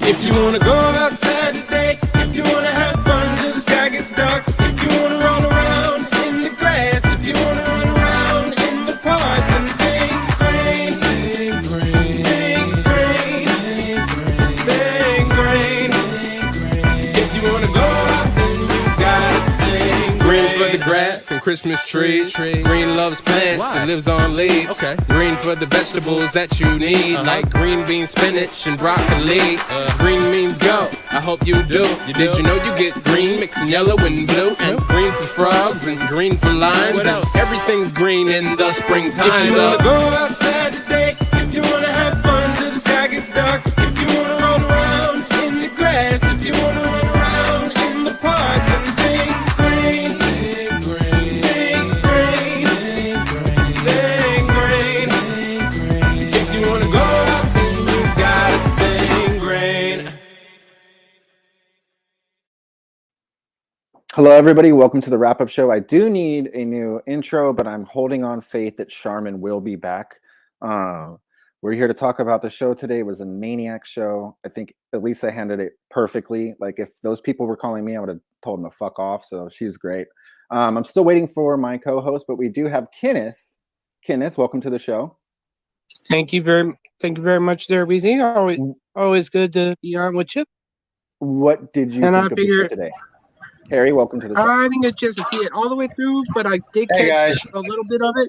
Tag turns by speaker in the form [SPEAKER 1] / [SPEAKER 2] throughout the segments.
[SPEAKER 1] If you wanna go outside today, if you wanna have fun till the sky gets dark, if you wanna run around in the grass, if you wanna run around in the park, then think green, think green, think green, think green, think green. If you wanna go out, then you gotta think green for the grass and Christmas trees. Green loves plants and lives on leaves. Green for the vegetables that you need, like green beans, spinach, and broccoli. Green means go. I hope you do. Did you know you get green mixing yellow and blue? And green for frogs and green for limes. What else? Everything's green in the springtime. If you wanna go outside today, if you wanna have fun till the sky gets dark, if you wanna run around in the grass, if you wanna run around in the park, then think green, think green, think green, think green, think green, think green. If you wanna go out, then you gotta think green.
[SPEAKER 2] Hello, everybody. Welcome to the Wrap Up Show. I do need a new intro, but I'm holding on faith that Charmin will be back. We're here to talk about the show today. It was a maniac show. I think at least I handled it perfectly. Like if those people were calling me, I would have told them to fuck off. So she's great. I'm still waiting for my co-host, but we do have Kenneth. Kenneth, welcome to the show.
[SPEAKER 3] Thank you very much there, Weezy. Always good to be on with you.
[SPEAKER 2] What did you think of the show today? Harry, welcome to the show.
[SPEAKER 3] I didn't get a chance to see it all the way through, but I did catch a little bit of it.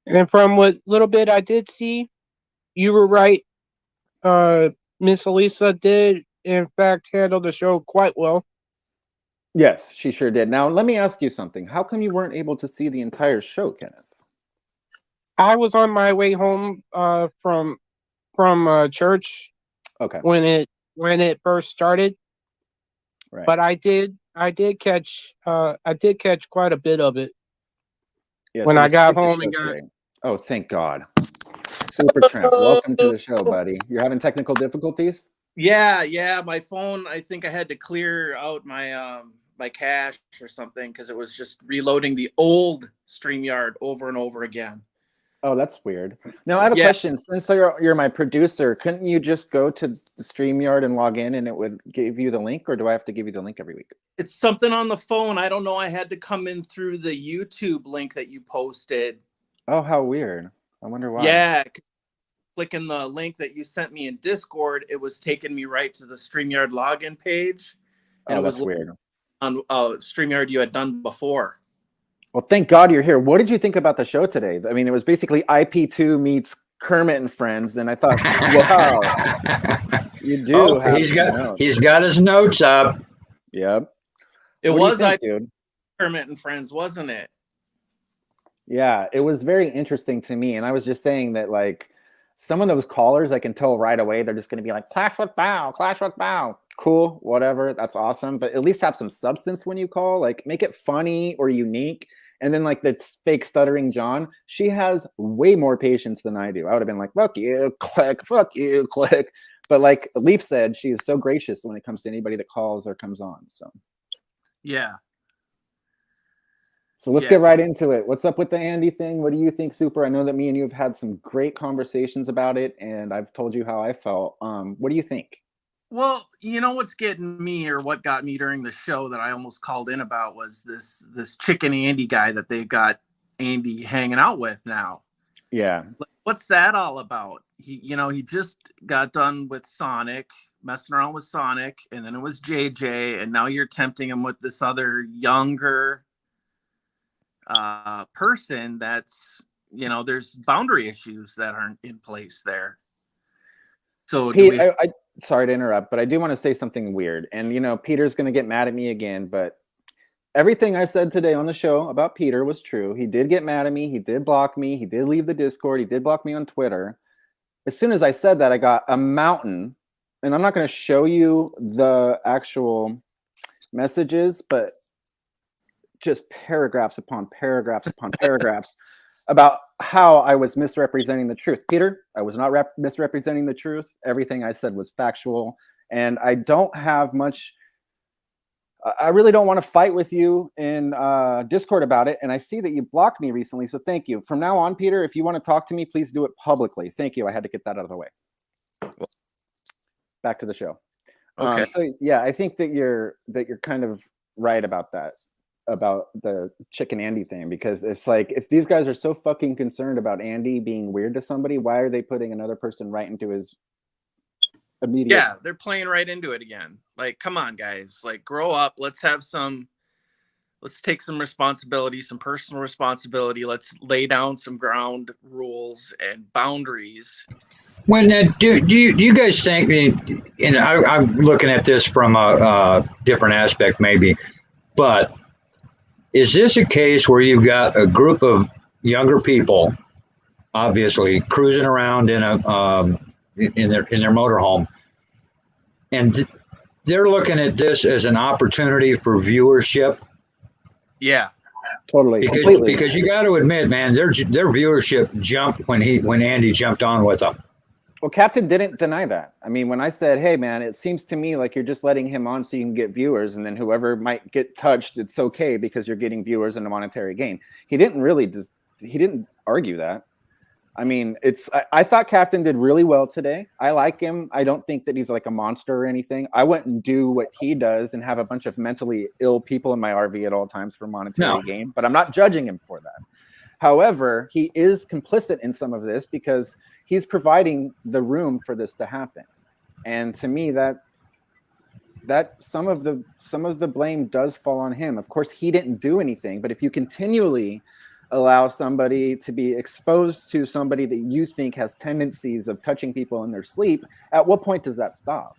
[SPEAKER 3] And from what little bit I did see, you were right. Miss Elisa did, in fact, handle the show quite well.
[SPEAKER 2] Yes, she sure did. Now, let me ask you something. How come you weren't able to see the entire show, Kenneth?
[SPEAKER 3] I was on my way home from church.
[SPEAKER 2] Okay.
[SPEAKER 3] When it first started.
[SPEAKER 2] Right.
[SPEAKER 3] But I did catch quite a bit of it when I got home and got.
[SPEAKER 2] Today. Oh, thank God! Super Tramp, welcome to the show, buddy. You're having technical difficulties?
[SPEAKER 4] Yeah. My phone. I think I had to clear out my my cache or something because it was just reloading the old StreamYard over and over again.
[SPEAKER 2] Oh, that's weird. Now I have a question. Since you're my producer, couldn't you just go to the StreamYard and log in and it would give you the link, or do I have to give you the link every week?
[SPEAKER 4] It's something on the phone. I don't know. I had to come in through the YouTube link that you posted.
[SPEAKER 2] Oh, how weird. I wonder why.
[SPEAKER 4] Yeah. Clicking the link that you sent me in Discord, it was taking me right to the StreamYard login page. And
[SPEAKER 2] oh,
[SPEAKER 4] it was
[SPEAKER 2] that's weird.
[SPEAKER 4] On StreamYard you had done before.
[SPEAKER 2] Well, thank God you're here. What did you think about the show today? I mean, it was basically IP2 meets Kermit and Friends, and I thought, wow, you do.
[SPEAKER 5] Oh, he's got his notes up.
[SPEAKER 2] Yep.
[SPEAKER 4] It was
[SPEAKER 2] dude.
[SPEAKER 4] Kermit and Friends, wasn't it?
[SPEAKER 2] Yeah, it was very interesting to me, and I was just saying that, like, some of those callers, I can tell right away they're just going to be like, Clash with Bow, Clash with Bow. Cool, whatever, that's awesome. But at least have some substance when you call. Like, make it funny or unique. And then, like, the fake stuttering John, she has way more patience than I do. I would have been like, fuck you, click, fuck you, click. But like Leaf said, she is so gracious when it comes to anybody that calls or comes on. So,
[SPEAKER 4] yeah.
[SPEAKER 2] So let's get right into it. What's up with the Andy thing? What do you think, Super? I know that me and you have had some great conversations about it, and I've told you how I felt. What do you think?
[SPEAKER 4] Well, you know what's getting me, or what got me during the show that I almost called in about, was this Chicken Andy guy that they've got Andy hanging out with now.
[SPEAKER 2] Yeah.
[SPEAKER 4] What's that all about? He just got done with Sonic, messing around with Sonic, and then it was JJ, and now you're tempting him with this other younger person that's, there's boundary issues that aren't in place there. So
[SPEAKER 2] Pete, I sorry to interrupt, but I do want to say something weird. And Peter's going to get mad at me again, but everything I said today on the show about Peter was true. He did get mad at me. He did block me. He did leave the Discord. He did block me on Twitter. As soon as I said that, I got a mountain, and I'm not going to show you the actual messages, but just paragraphs upon paragraphs upon paragraphs about how I was misrepresenting the truth. Peter, I was not misrepresenting the truth. Everything I said was factual, and I don't have much. I really don't want to fight with you in Discord about it, and I see that you blocked me recently, so thank you. From now on, Peter, if you want to talk to me, please do it publicly. Thank you. I had to get that out of the way. back to the show.
[SPEAKER 4] Okay.
[SPEAKER 2] So yeah, I think that you're kind of right about that, about the Chick and Andy thing, because it's like, if these guys are so fucking concerned about Andy being weird to somebody, why are they putting another person right into his immediate?
[SPEAKER 4] Yeah, they're playing right into it again. Like, come on, guys, like, grow up. Let's take some responsibility, some personal responsibility. Let's lay down some ground rules and boundaries.
[SPEAKER 5] When do you guys think? And I'm looking at this from a different aspect, maybe, but is this a case where you've got a group of younger people, obviously cruising around in their motorhome, and they're looking at this as an opportunity for viewership?
[SPEAKER 4] Yeah,
[SPEAKER 2] Totally,
[SPEAKER 5] because you got to admit, man, their viewership jumped when Andy jumped on with them.
[SPEAKER 2] Well, Captain didn't deny that. I mean, when I said, hey, man, it seems to me like you're just letting him on so you can get viewers, and then whoever might get touched, it's okay because you're getting viewers and a monetary gain. He didn't argue that. I mean, I thought Captain did really well today. I like him. I don't think that he's like a monster or anything. I wouldn't do what he does and have a bunch of mentally ill people in my RV at all times for monetary gain, but I'm not judging him for that. However, he is complicit in some of this because he's providing the room for this to happen. And to me, that some of the blame does fall on him. Of course, he didn't do anything, but if you continually allow somebody to be exposed to somebody that you think has tendencies of touching people in their sleep, at what point does that stop?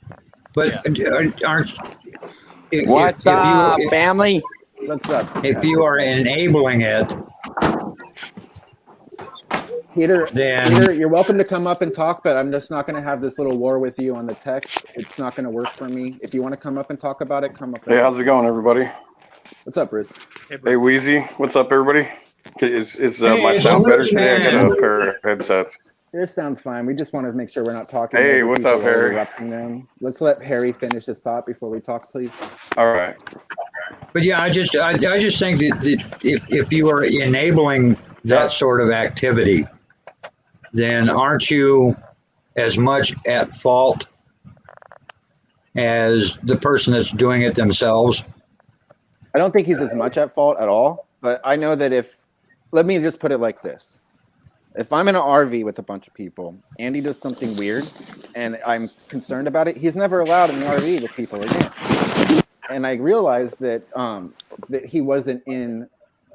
[SPEAKER 5] But aren't
[SPEAKER 6] What's up, family?
[SPEAKER 2] What's up?
[SPEAKER 5] If you are enabling it,
[SPEAKER 2] Peter,
[SPEAKER 5] then
[SPEAKER 2] you're welcome to come up and talk, but I'm just not going to have this little war with you on the text. It's not going to work for me. If you want to come up and talk about it, come up.
[SPEAKER 7] Hey, how's it going, everybody?
[SPEAKER 2] What's up, Bruce?
[SPEAKER 7] Hey, Wheezy. What's up, everybody? Is my sound better today? I got a pair of headsets.
[SPEAKER 2] Yours sounds fine. We just want to make sure we're not talking.
[SPEAKER 7] Hey, what's up, Harry?
[SPEAKER 2] Interrupting them. Let's let Harry finish his thought before we talk, please.
[SPEAKER 7] All right.
[SPEAKER 5] But yeah, I just think that if you are enabling that sort of activity, then aren't you as much at fault as the person that's doing it themselves?
[SPEAKER 2] I don't think he's as much at fault at all, but I know that let me just put it like this. If I'm in an RV with a bunch of people, Andy does something weird, and I'm concerned about it, he's never allowed in the RV with people again. And I realized that that he wasn't in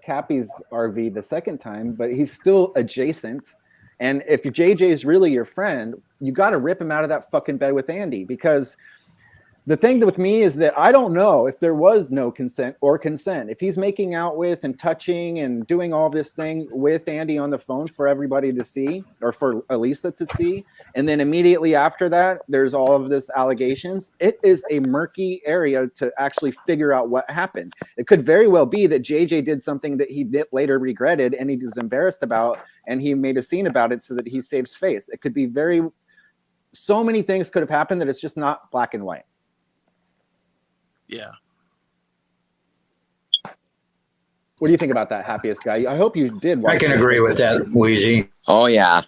[SPEAKER 2] Cappy's RV the second time, but he's still adjacent. And if JJ is really your friend, you got to rip him out of that fucking bed with Andy, because the thing with me is that I don't know if there was no consent or consent. If he's making out with and touching and doing all this thing with Andy on the phone for everybody to see, or for Elisa to see, and then immediately after that, there's all of this allegations, it is a murky area to actually figure out what happened. It could very well be that JJ did something that he later regretted and he was embarrassed about, and he made a scene about it so that he saves face. It could be so many things could have happened that it's just not black and white.
[SPEAKER 4] Yeah.
[SPEAKER 2] What do you think about that, Happiest Guy? I hope you did watch
[SPEAKER 5] I can agree with that, Wheezy.
[SPEAKER 6] Oh yeah.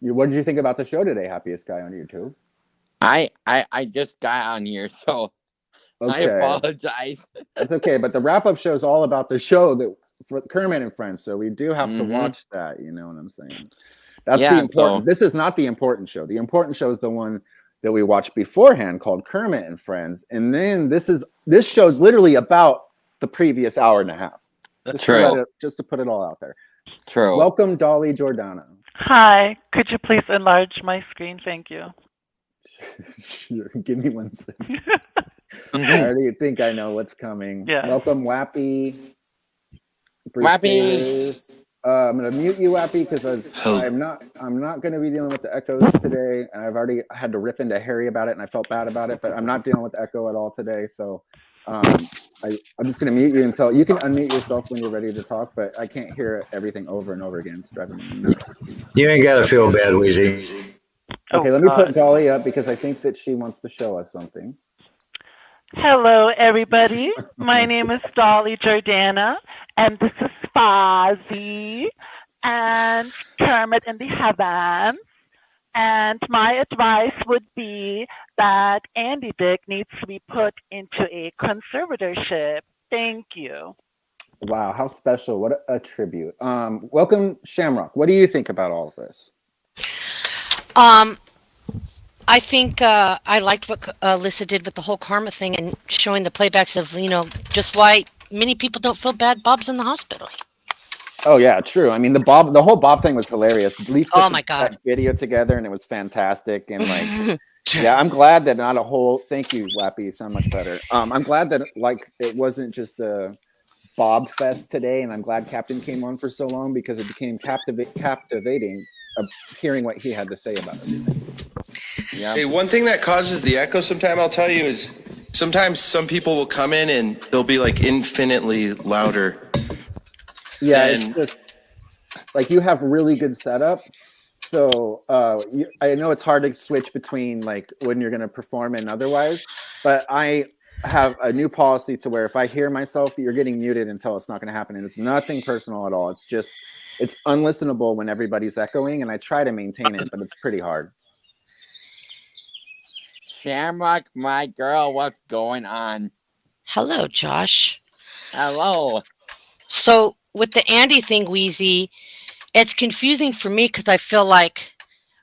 [SPEAKER 2] What did you think about the show today, Happiest Guy on YouTube?
[SPEAKER 6] I just got on here, so
[SPEAKER 2] Okay.
[SPEAKER 6] I apologize.
[SPEAKER 2] It's okay, but the wrap-up show is all about the show that for Kermit and Friends, so we do have to watch that. You know what I'm saying? That's the important. This is not the important show. The important show is the one that we watched beforehand called Kermit and Friends, and then this show's literally about the previous hour and a half.
[SPEAKER 6] That's true.
[SPEAKER 2] Just to put it all out there.
[SPEAKER 6] True.
[SPEAKER 2] Welcome, Dolly Giordano.
[SPEAKER 8] Hi. Could you please enlarge my screen? Thank you.
[SPEAKER 2] Sure. Give me 1 second. I already think I know what's coming.
[SPEAKER 8] Yeah.
[SPEAKER 2] Welcome, Wappy.
[SPEAKER 6] Wappy.
[SPEAKER 2] I'm gonna mute you, Wappy, because I'm not gonna be dealing with the echoes today. And I've already had to rip into Harry about it, and I felt bad about it. But I'm not dealing with the echo at all today. So I'm just gonna mute you until you can unmute yourself when you're ready to talk. But I can't hear everything over and over again. It's driving me nuts.
[SPEAKER 5] You ain't got to feel bad, Wheezy.
[SPEAKER 2] Okay, let me put Dolly up because I think that she wants to show us something.
[SPEAKER 8] Hello, everybody. My name is Dolly Jordana, and this is Fozzie and Kermit in the Heavens. And my advice would be that Andy Dick needs to be put into a conservatorship. Thank you.
[SPEAKER 2] Wow, how special. What a tribute. Welcome, Shamrock. What do you think about all of this?
[SPEAKER 9] I think I liked what Alyssa did with the whole karma thing and showing the playbacks of, just why many people don't feel bad Bob's in the hospital.
[SPEAKER 2] Oh yeah, true. I mean, the whole Bob thing was hilarious. Leaf put
[SPEAKER 9] Oh my God.
[SPEAKER 2] that video together and it was fantastic. And like, yeah, I'm glad that not a whole. Thank you, Lappy. You sound much better. I'm glad that like it wasn't just a Bob fest today, and I'm glad Captain came on for so long because it became captivating hearing what he had to say about everything. Yeah.
[SPEAKER 10] Hey, one thing that causes the echo sometime, I'll tell you, is sometimes some people will come in and they'll be like infinitely louder.
[SPEAKER 2] Yeah, it's just like you have really good setup. So I know it's hard to switch between like when you're going to perform and otherwise, but I have a new policy to where if I hear myself, you're getting muted until it's not going to happen. And it's nothing personal at all. It's just, it's unlistenable when everybody's echoing, and I try to maintain it, but it's pretty hard.
[SPEAKER 6] Shamrock, my girl, what's going on?
[SPEAKER 9] Hello, Josh.
[SPEAKER 6] Hello.
[SPEAKER 9] So with the Andy thing, Wheezy, it's confusing for me because I feel like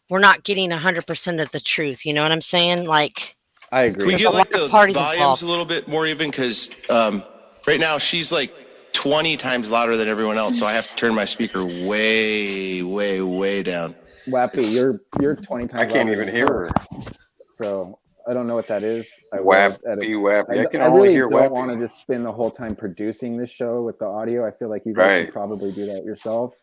[SPEAKER 9] we're not getting 100% of the truth. You know what I'm saying? Like,
[SPEAKER 2] I agree.
[SPEAKER 10] Can we get like the
[SPEAKER 9] parties
[SPEAKER 10] volumes
[SPEAKER 9] involved.
[SPEAKER 10] a little bit more even? Because right now she's like 20 times louder than everyone else, so I have to turn my speaker way, way, way down.
[SPEAKER 2] Wappy, you're 20 times.
[SPEAKER 7] I can't
[SPEAKER 2] louder
[SPEAKER 7] even
[SPEAKER 2] than
[SPEAKER 7] hear
[SPEAKER 2] her.
[SPEAKER 7] her.
[SPEAKER 2] So I don't know what that is.
[SPEAKER 7] Wappy. I can
[SPEAKER 2] I
[SPEAKER 7] only
[SPEAKER 2] really
[SPEAKER 7] hear
[SPEAKER 2] don't
[SPEAKER 7] Wappy.
[SPEAKER 2] want to just spend the whole time producing this show with the audio. I feel like you guys can probably do that yourself.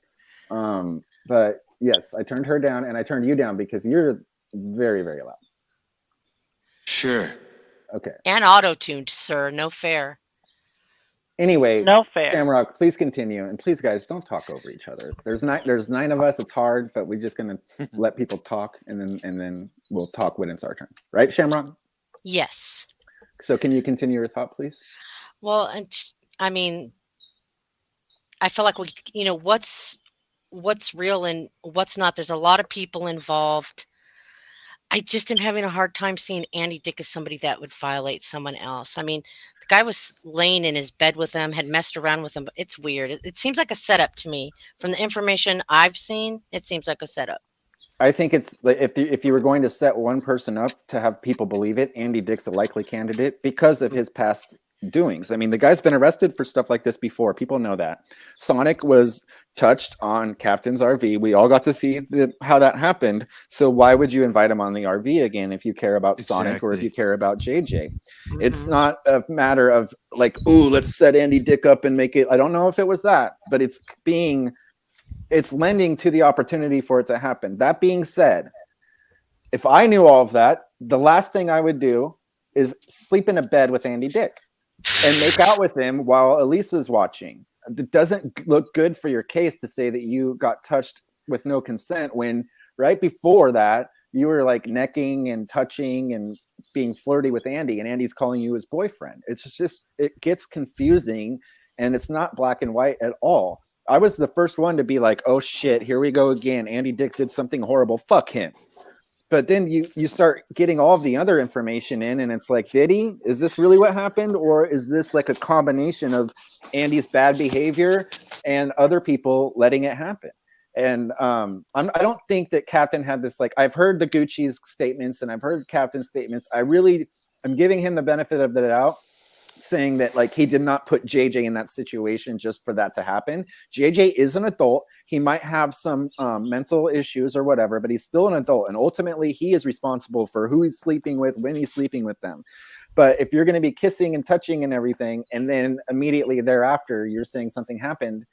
[SPEAKER 2] But yes, I turned her down and I turned you down because you're very, very loud.
[SPEAKER 10] Sure.
[SPEAKER 2] Okay.
[SPEAKER 9] And auto-tuned, sir. No fair.
[SPEAKER 2] Anyway,
[SPEAKER 8] No fair.
[SPEAKER 2] Shamrock, please continue, and please, guys, don't talk over each other. There's 9 of us. It's hard, but we're just gonna let people talk, and then we'll talk when it's our turn. Right, Shamrock?
[SPEAKER 9] Yes.
[SPEAKER 2] So, can you continue your thought, please?
[SPEAKER 9] Well, and I mean, I feel like what's real and what's not. There's a lot of people involved. I just am having a hard time seeing Andy Dick as somebody that would violate someone else. I mean, the guy was laying in his bed with them, had messed around with them. But it's weird. It seems like a setup to me. From the information I've seen, it seems like a setup.
[SPEAKER 2] I think it's like if you were going to set one person up to have people believe it, Andy Dick's a likely candidate because of his past doings. I mean, the guy's been arrested for stuff like this before. People know that. Sonic was touched on Captain's RV. We all got to see how that happened. So why would you invite him on the RV again if you care about Sonic or if you care about JJ? It's not a matter of like, ooh, let's set Andy Dick up and make it. I don't know if it was that, but it's lending to the opportunity for it to happen. That being said, if I knew all of that, the last thing I would do is sleep in a bed with Andy Dick and make out with him while Elisa's watching. It doesn't look good for your case to say that you got touched with no consent when right before that you were like necking and touching and being flirty with Andy, and Andy's calling you his boyfriend. It's just, it gets confusing, and it's not black and white at all. I was the first one to be like, oh shit, here we go again. Andy Dick did something horrible. Fuck him. But then you start getting all of the other information in, and it's like, did he? Is this really what happened? Or is this like a combination of Andy's bad behavior and other people letting it happen? And I don't think that Captain had this, like, I've heard the Gucci's statements and I've heard Captain's statements. I'm giving him the benefit of the doubt, saying that like he did not put JJ in that situation just for that to happen. JJ is an adult. He might have some mental issues or whatever, but he's still an adult. And ultimately he is responsible for who he's sleeping with, when he's sleeping with them. But if you're going to be kissing and touching and everything, and then immediately thereafter you're saying something happened,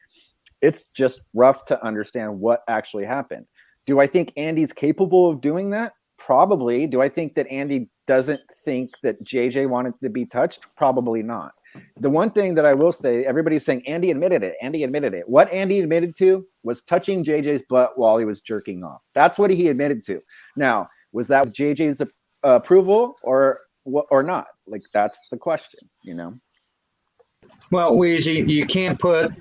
[SPEAKER 2] it's just rough to understand what actually happened. Do I think Andy's capable of doing that? Probably. Do I think that Andy doesn't think that JJ wanted to be touched? Probably not. The one thing that I will say, everybody's saying Andy admitted it. Andy admitted it. What Andy admitted to was touching JJ's butt while he was jerking off. That's what he admitted to. Now, was that with JJ's approval or not? Like, that's the question, you know?
[SPEAKER 5] Well, Wheezy, you can't put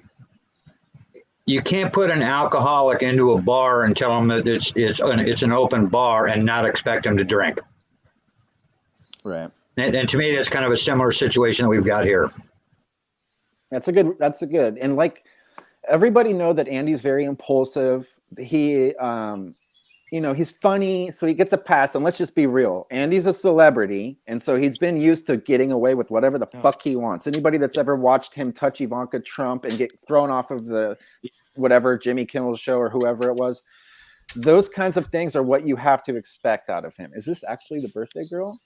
[SPEAKER 5] you can't put an alcoholic into a bar and tell them that it's an open bar and not expect them to drink.
[SPEAKER 2] Right.
[SPEAKER 5] And to me, that's kind of a similar situation that we've got here.
[SPEAKER 2] That's a good. And like everybody know that Andy's very impulsive. He, he's funny, so he gets a pass. And let's just be real. Andy's a celebrity. And so he's been used to getting away with whatever the fuck he wants. Anybody that's ever watched him touch Ivanka Trump and get thrown off of the whatever Jimmy Kimmel show or whoever it was, those kinds of things are what you have to expect out of him. Is this actually the birthday girl?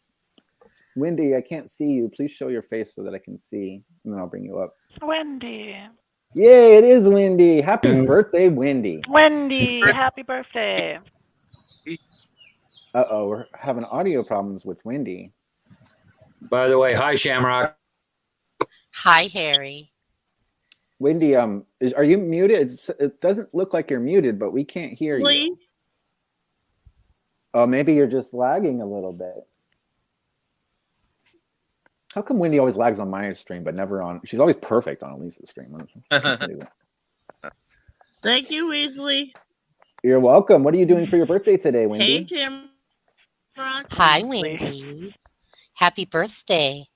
[SPEAKER 2] Wendy, I can't see you. Please show your face so that I can see, and then I'll bring you up.
[SPEAKER 8] Wendy.
[SPEAKER 2] Yay, it is Wendy. Happy birthday, Wendy.
[SPEAKER 8] Wendy, happy birthday.
[SPEAKER 2] Uh-oh, we're having audio problems with Wendy.
[SPEAKER 5] By the way, hi, Shamrock.
[SPEAKER 9] Hi, Harry.
[SPEAKER 2] Wendy, are you muted? It doesn't look like you're muted, but we can't hear you. Oh, maybe you're just lagging a little bit. How come Wendy always lags on my stream, but never on? She's always perfect on Elisa's stream.
[SPEAKER 11] Thank you, Weasley.
[SPEAKER 2] You're welcome. What are you doing for your birthday today, Wendy?
[SPEAKER 11] Hey, Jim.
[SPEAKER 9] Hi, Wendy. Happy birthday.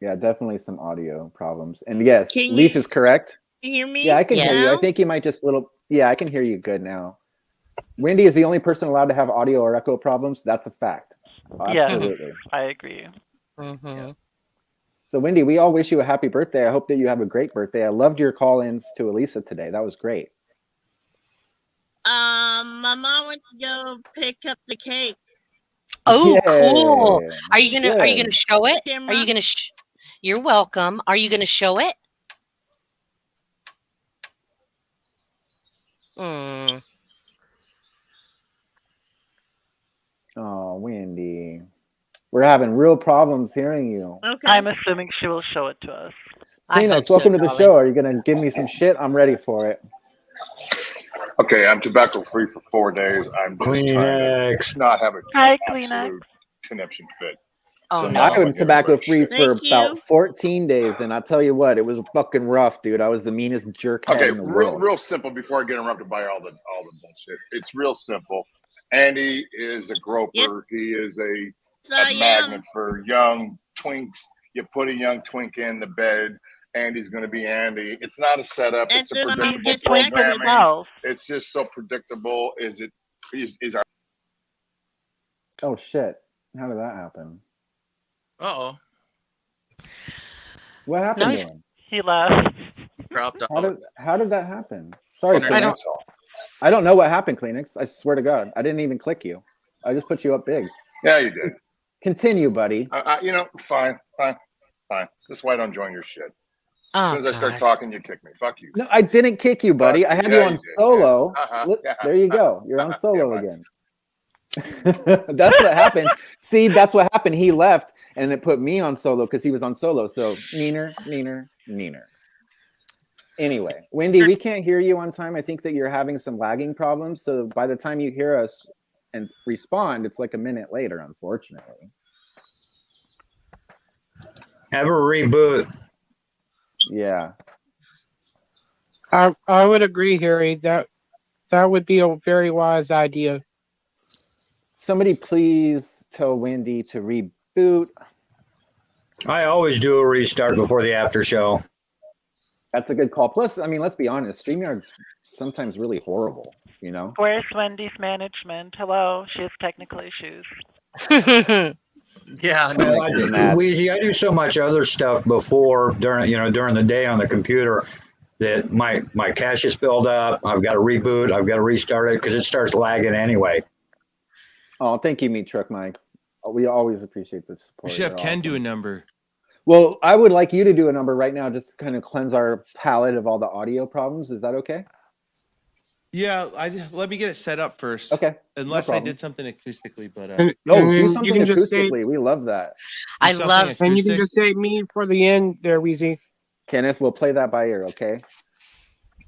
[SPEAKER 2] Yeah, definitely some audio problems. And yes,
[SPEAKER 11] Can
[SPEAKER 2] Leaf
[SPEAKER 11] you-
[SPEAKER 2] is correct.
[SPEAKER 11] Can you hear me?
[SPEAKER 2] Yeah, I can hear you. I
[SPEAKER 11] now?
[SPEAKER 2] think you might just I can hear you good now. Wendy is the only person allowed to have audio or echo problems. That's a fact. Absolutely.
[SPEAKER 8] Yes, I agree.
[SPEAKER 9] Mm-hmm.
[SPEAKER 2] So, Wendy, we all wish you a happy birthday. I hope that you have a great birthday. I loved your call-ins to Elisa today. That was great.
[SPEAKER 11] My mom went to go pick up the cake.
[SPEAKER 9] Oh,
[SPEAKER 2] Yay.
[SPEAKER 9] cool. Are you gonna
[SPEAKER 2] Good.
[SPEAKER 9] show it?
[SPEAKER 11] Camera.
[SPEAKER 9] Are you gonna You're welcome. Are you gonna show it? Mm.
[SPEAKER 2] Oh, Wendy. We're having real problems hearing you.
[SPEAKER 11] Okay.
[SPEAKER 8] I'm assuming she will show it to us.
[SPEAKER 9] I hope
[SPEAKER 2] Kleenex,
[SPEAKER 9] so,
[SPEAKER 2] welcome to the
[SPEAKER 9] darling.
[SPEAKER 2] show. Are you going to give me some shit? I'm ready for it.
[SPEAKER 7] Okay, I'm tobacco free for 4 days. I'm just trying
[SPEAKER 5] Kleenex.
[SPEAKER 7] to not have a
[SPEAKER 8] Hi, Kleenex.
[SPEAKER 7] absolute conniption fit.
[SPEAKER 9] Oh,
[SPEAKER 7] So
[SPEAKER 9] no.
[SPEAKER 7] now
[SPEAKER 2] I am tobacco free
[SPEAKER 11] Thank
[SPEAKER 2] for
[SPEAKER 11] you.
[SPEAKER 2] about 14 days, and I'll tell you what, it was fucking rough, dude. I was the meanest jerkhead
[SPEAKER 7] Okay,
[SPEAKER 2] in the world.
[SPEAKER 7] real simple before I get interrupted by all the bullshit. It's real simple. Andy is a groper.
[SPEAKER 11] Yep.
[SPEAKER 7] He is a
[SPEAKER 11] I am.
[SPEAKER 7] magnet for young twinks. You put a young twink in the bed, Andy's going to be Andy. It's not a setup.
[SPEAKER 11] And
[SPEAKER 7] It's a
[SPEAKER 11] then I'm
[SPEAKER 7] predictable
[SPEAKER 11] get
[SPEAKER 8] Twink
[SPEAKER 7] programming.
[SPEAKER 8] himself.
[SPEAKER 7] It's just so predictable. Is our
[SPEAKER 2] Oh, shit. How did that happen?
[SPEAKER 4] Uh-oh.
[SPEAKER 2] What happened
[SPEAKER 9] No,
[SPEAKER 2] to
[SPEAKER 9] he's-
[SPEAKER 2] him?
[SPEAKER 8] He left.
[SPEAKER 4] Dropped
[SPEAKER 2] How
[SPEAKER 4] out.
[SPEAKER 2] did that happen? Sorry,
[SPEAKER 4] Internet.
[SPEAKER 2] Kleenex. I don't know what happened, Kleenex. I swear to God. I didn't even click you. I just put you up big.
[SPEAKER 7] Yeah, you did.
[SPEAKER 2] Continue, buddy.
[SPEAKER 7] Fine. This is why I don't join your shit. As
[SPEAKER 9] Oh,
[SPEAKER 7] soon as I start
[SPEAKER 9] God.
[SPEAKER 7] talking, you kick me. Fuck you.
[SPEAKER 2] No, I didn't kick you, buddy. I had
[SPEAKER 7] Yeah,
[SPEAKER 2] you on
[SPEAKER 7] you did.
[SPEAKER 2] solo.
[SPEAKER 7] Yeah. Uh-huh.
[SPEAKER 2] Look,
[SPEAKER 7] Yeah.
[SPEAKER 2] there you go. You're on solo
[SPEAKER 7] Yeah,
[SPEAKER 2] again. That's what happened. See, that's what happened. He left, and it put me on solo because he was on solo. So meaner. Anyway, Wendy, we can't hear you on time. I think that you're having some lagging problems. So by the time you hear us and respond, it's like a minute later, unfortunately.
[SPEAKER 5] Have a reboot.
[SPEAKER 2] Yeah.
[SPEAKER 3] I would agree, Harry. That would be a very wise idea.
[SPEAKER 2] Somebody please tell Wendy to reboot.
[SPEAKER 5] I always do a restart before the after show.
[SPEAKER 2] That's a good call. Plus, I mean, let's be honest, StreamYard's sometimes really horrible, you know?
[SPEAKER 8] Where's Wendy's management? Hello, she has technical issues.
[SPEAKER 4] Yeah.
[SPEAKER 2] Well,
[SPEAKER 4] No.
[SPEAKER 2] I do mad.
[SPEAKER 5] Weezy, I do so much other stuff before during the day on the computer that my cache is filled up. I've got to reboot. I've got to restart it because it starts lagging anyway.
[SPEAKER 2] Oh, thank you, Meat Truck Mike. We always appreciate the support.
[SPEAKER 10] Chef
[SPEAKER 2] You're
[SPEAKER 10] can do a
[SPEAKER 2] awesome.
[SPEAKER 10] number.
[SPEAKER 2] Well, I would like you to do a number right now just to kind of cleanse our palette of all the audio problems. Is that okay?
[SPEAKER 10] Yeah, let me get it set up first.
[SPEAKER 2] Okay.
[SPEAKER 10] Unless
[SPEAKER 2] no
[SPEAKER 10] I
[SPEAKER 2] problem.
[SPEAKER 10] did something acoustically, but
[SPEAKER 3] And,
[SPEAKER 2] No,
[SPEAKER 3] and
[SPEAKER 2] do
[SPEAKER 3] then
[SPEAKER 2] something
[SPEAKER 3] you can just say,
[SPEAKER 2] acoustically. We love that.
[SPEAKER 9] I
[SPEAKER 10] something
[SPEAKER 9] love.
[SPEAKER 3] and you can
[SPEAKER 10] acoustic.
[SPEAKER 3] just say me for the end there, Weezy.
[SPEAKER 2] Kenneth, we'll play that by ear, okay?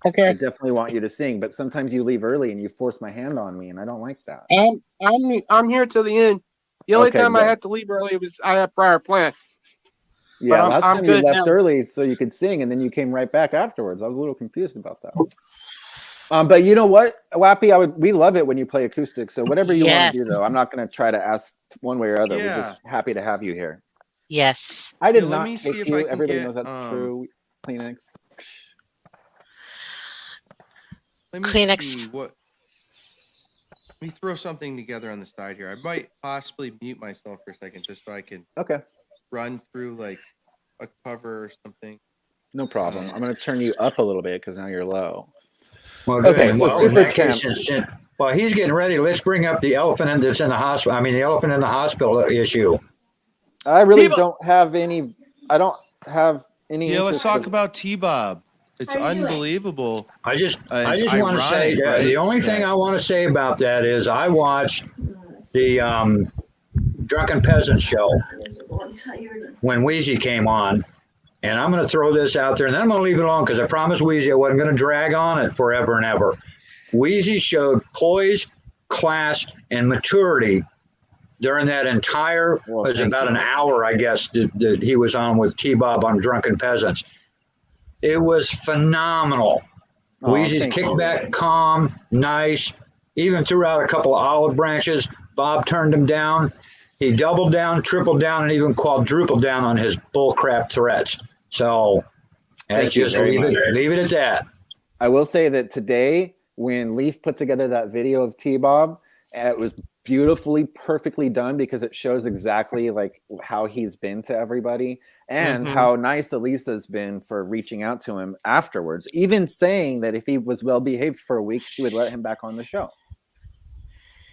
[SPEAKER 2] I
[SPEAKER 3] Okay.
[SPEAKER 2] definitely want you to sing, but sometimes you leave early and you force my hand on me, and I don't like that.
[SPEAKER 3] I'm here till the end. The only
[SPEAKER 2] Okay,
[SPEAKER 3] time I
[SPEAKER 2] good.
[SPEAKER 3] had to leave early was I had prior plan.
[SPEAKER 2] Yeah,
[SPEAKER 3] I'm
[SPEAKER 2] last time you
[SPEAKER 3] good
[SPEAKER 2] left
[SPEAKER 3] now.
[SPEAKER 2] early so you could sing, and then you came right back afterwards. I was a little confused about that. But you know what, Wappy, we love it when you play acoustic. So whatever you want
[SPEAKER 9] Yes.
[SPEAKER 2] to do, though, I'm not going to try to ask one way or other. We're
[SPEAKER 12] Yeah.
[SPEAKER 2] just happy to have you here.
[SPEAKER 9] Yes.
[SPEAKER 2] I did
[SPEAKER 12] Yeah, let
[SPEAKER 2] not
[SPEAKER 12] me see
[SPEAKER 2] kick
[SPEAKER 12] if I
[SPEAKER 2] you.
[SPEAKER 12] can
[SPEAKER 2] Everybody
[SPEAKER 12] get,
[SPEAKER 2] knows that's true. Kleenex.
[SPEAKER 12] Let me
[SPEAKER 9] Kleenex.
[SPEAKER 12] see what. Let me throw something together on the side here. I might possibly mute myself for a second just so I can run through like a cover or something.
[SPEAKER 2] No problem. I'm going to turn you up a little bit because now you're low.
[SPEAKER 5] Well, good.
[SPEAKER 2] Okay, so
[SPEAKER 5] Well, in
[SPEAKER 2] Super
[SPEAKER 5] that case,
[SPEAKER 2] Champ.
[SPEAKER 5] while he's getting ready, let's bring up the elephant that's in the hospital. I mean, the elephant in the hospital issue.
[SPEAKER 2] I really don't have any. I don't have any.
[SPEAKER 12] Yeah, let's
[SPEAKER 2] interest
[SPEAKER 12] talk
[SPEAKER 2] in-
[SPEAKER 12] about T-Bob. It's unbelievable.
[SPEAKER 5] I just
[SPEAKER 12] It's
[SPEAKER 5] want to say
[SPEAKER 12] ironic, right?
[SPEAKER 5] the only thing I want to say about that is I watched the Drunken Peasant show when Wheezy came on, and I'm going to throw this out there, and then I'm going to leave it alone because I promised Wheezy I wasn't going to drag on it forever and ever. Wheezy showed poise, class, and maturity during that entire, it was about an hour, I guess, that he was on with T-Bob on Drunken Peasants. It was phenomenal. Wheezy's kickback, calm, nice, even threw out a couple of olive branches. Bob turned him down. He doubled down, tripled down, and even quadrupled down on his bullcrap threats. So let's just leave it at that.
[SPEAKER 2] I will say that today, when Leaf put together that video of T-Bob, it was beautifully, perfectly done because it shows exactly like how he's been to everybody and how nice Elisa's been for reaching out to him afterwards, even saying that if he was well behaved for a week, she would let him back on the show.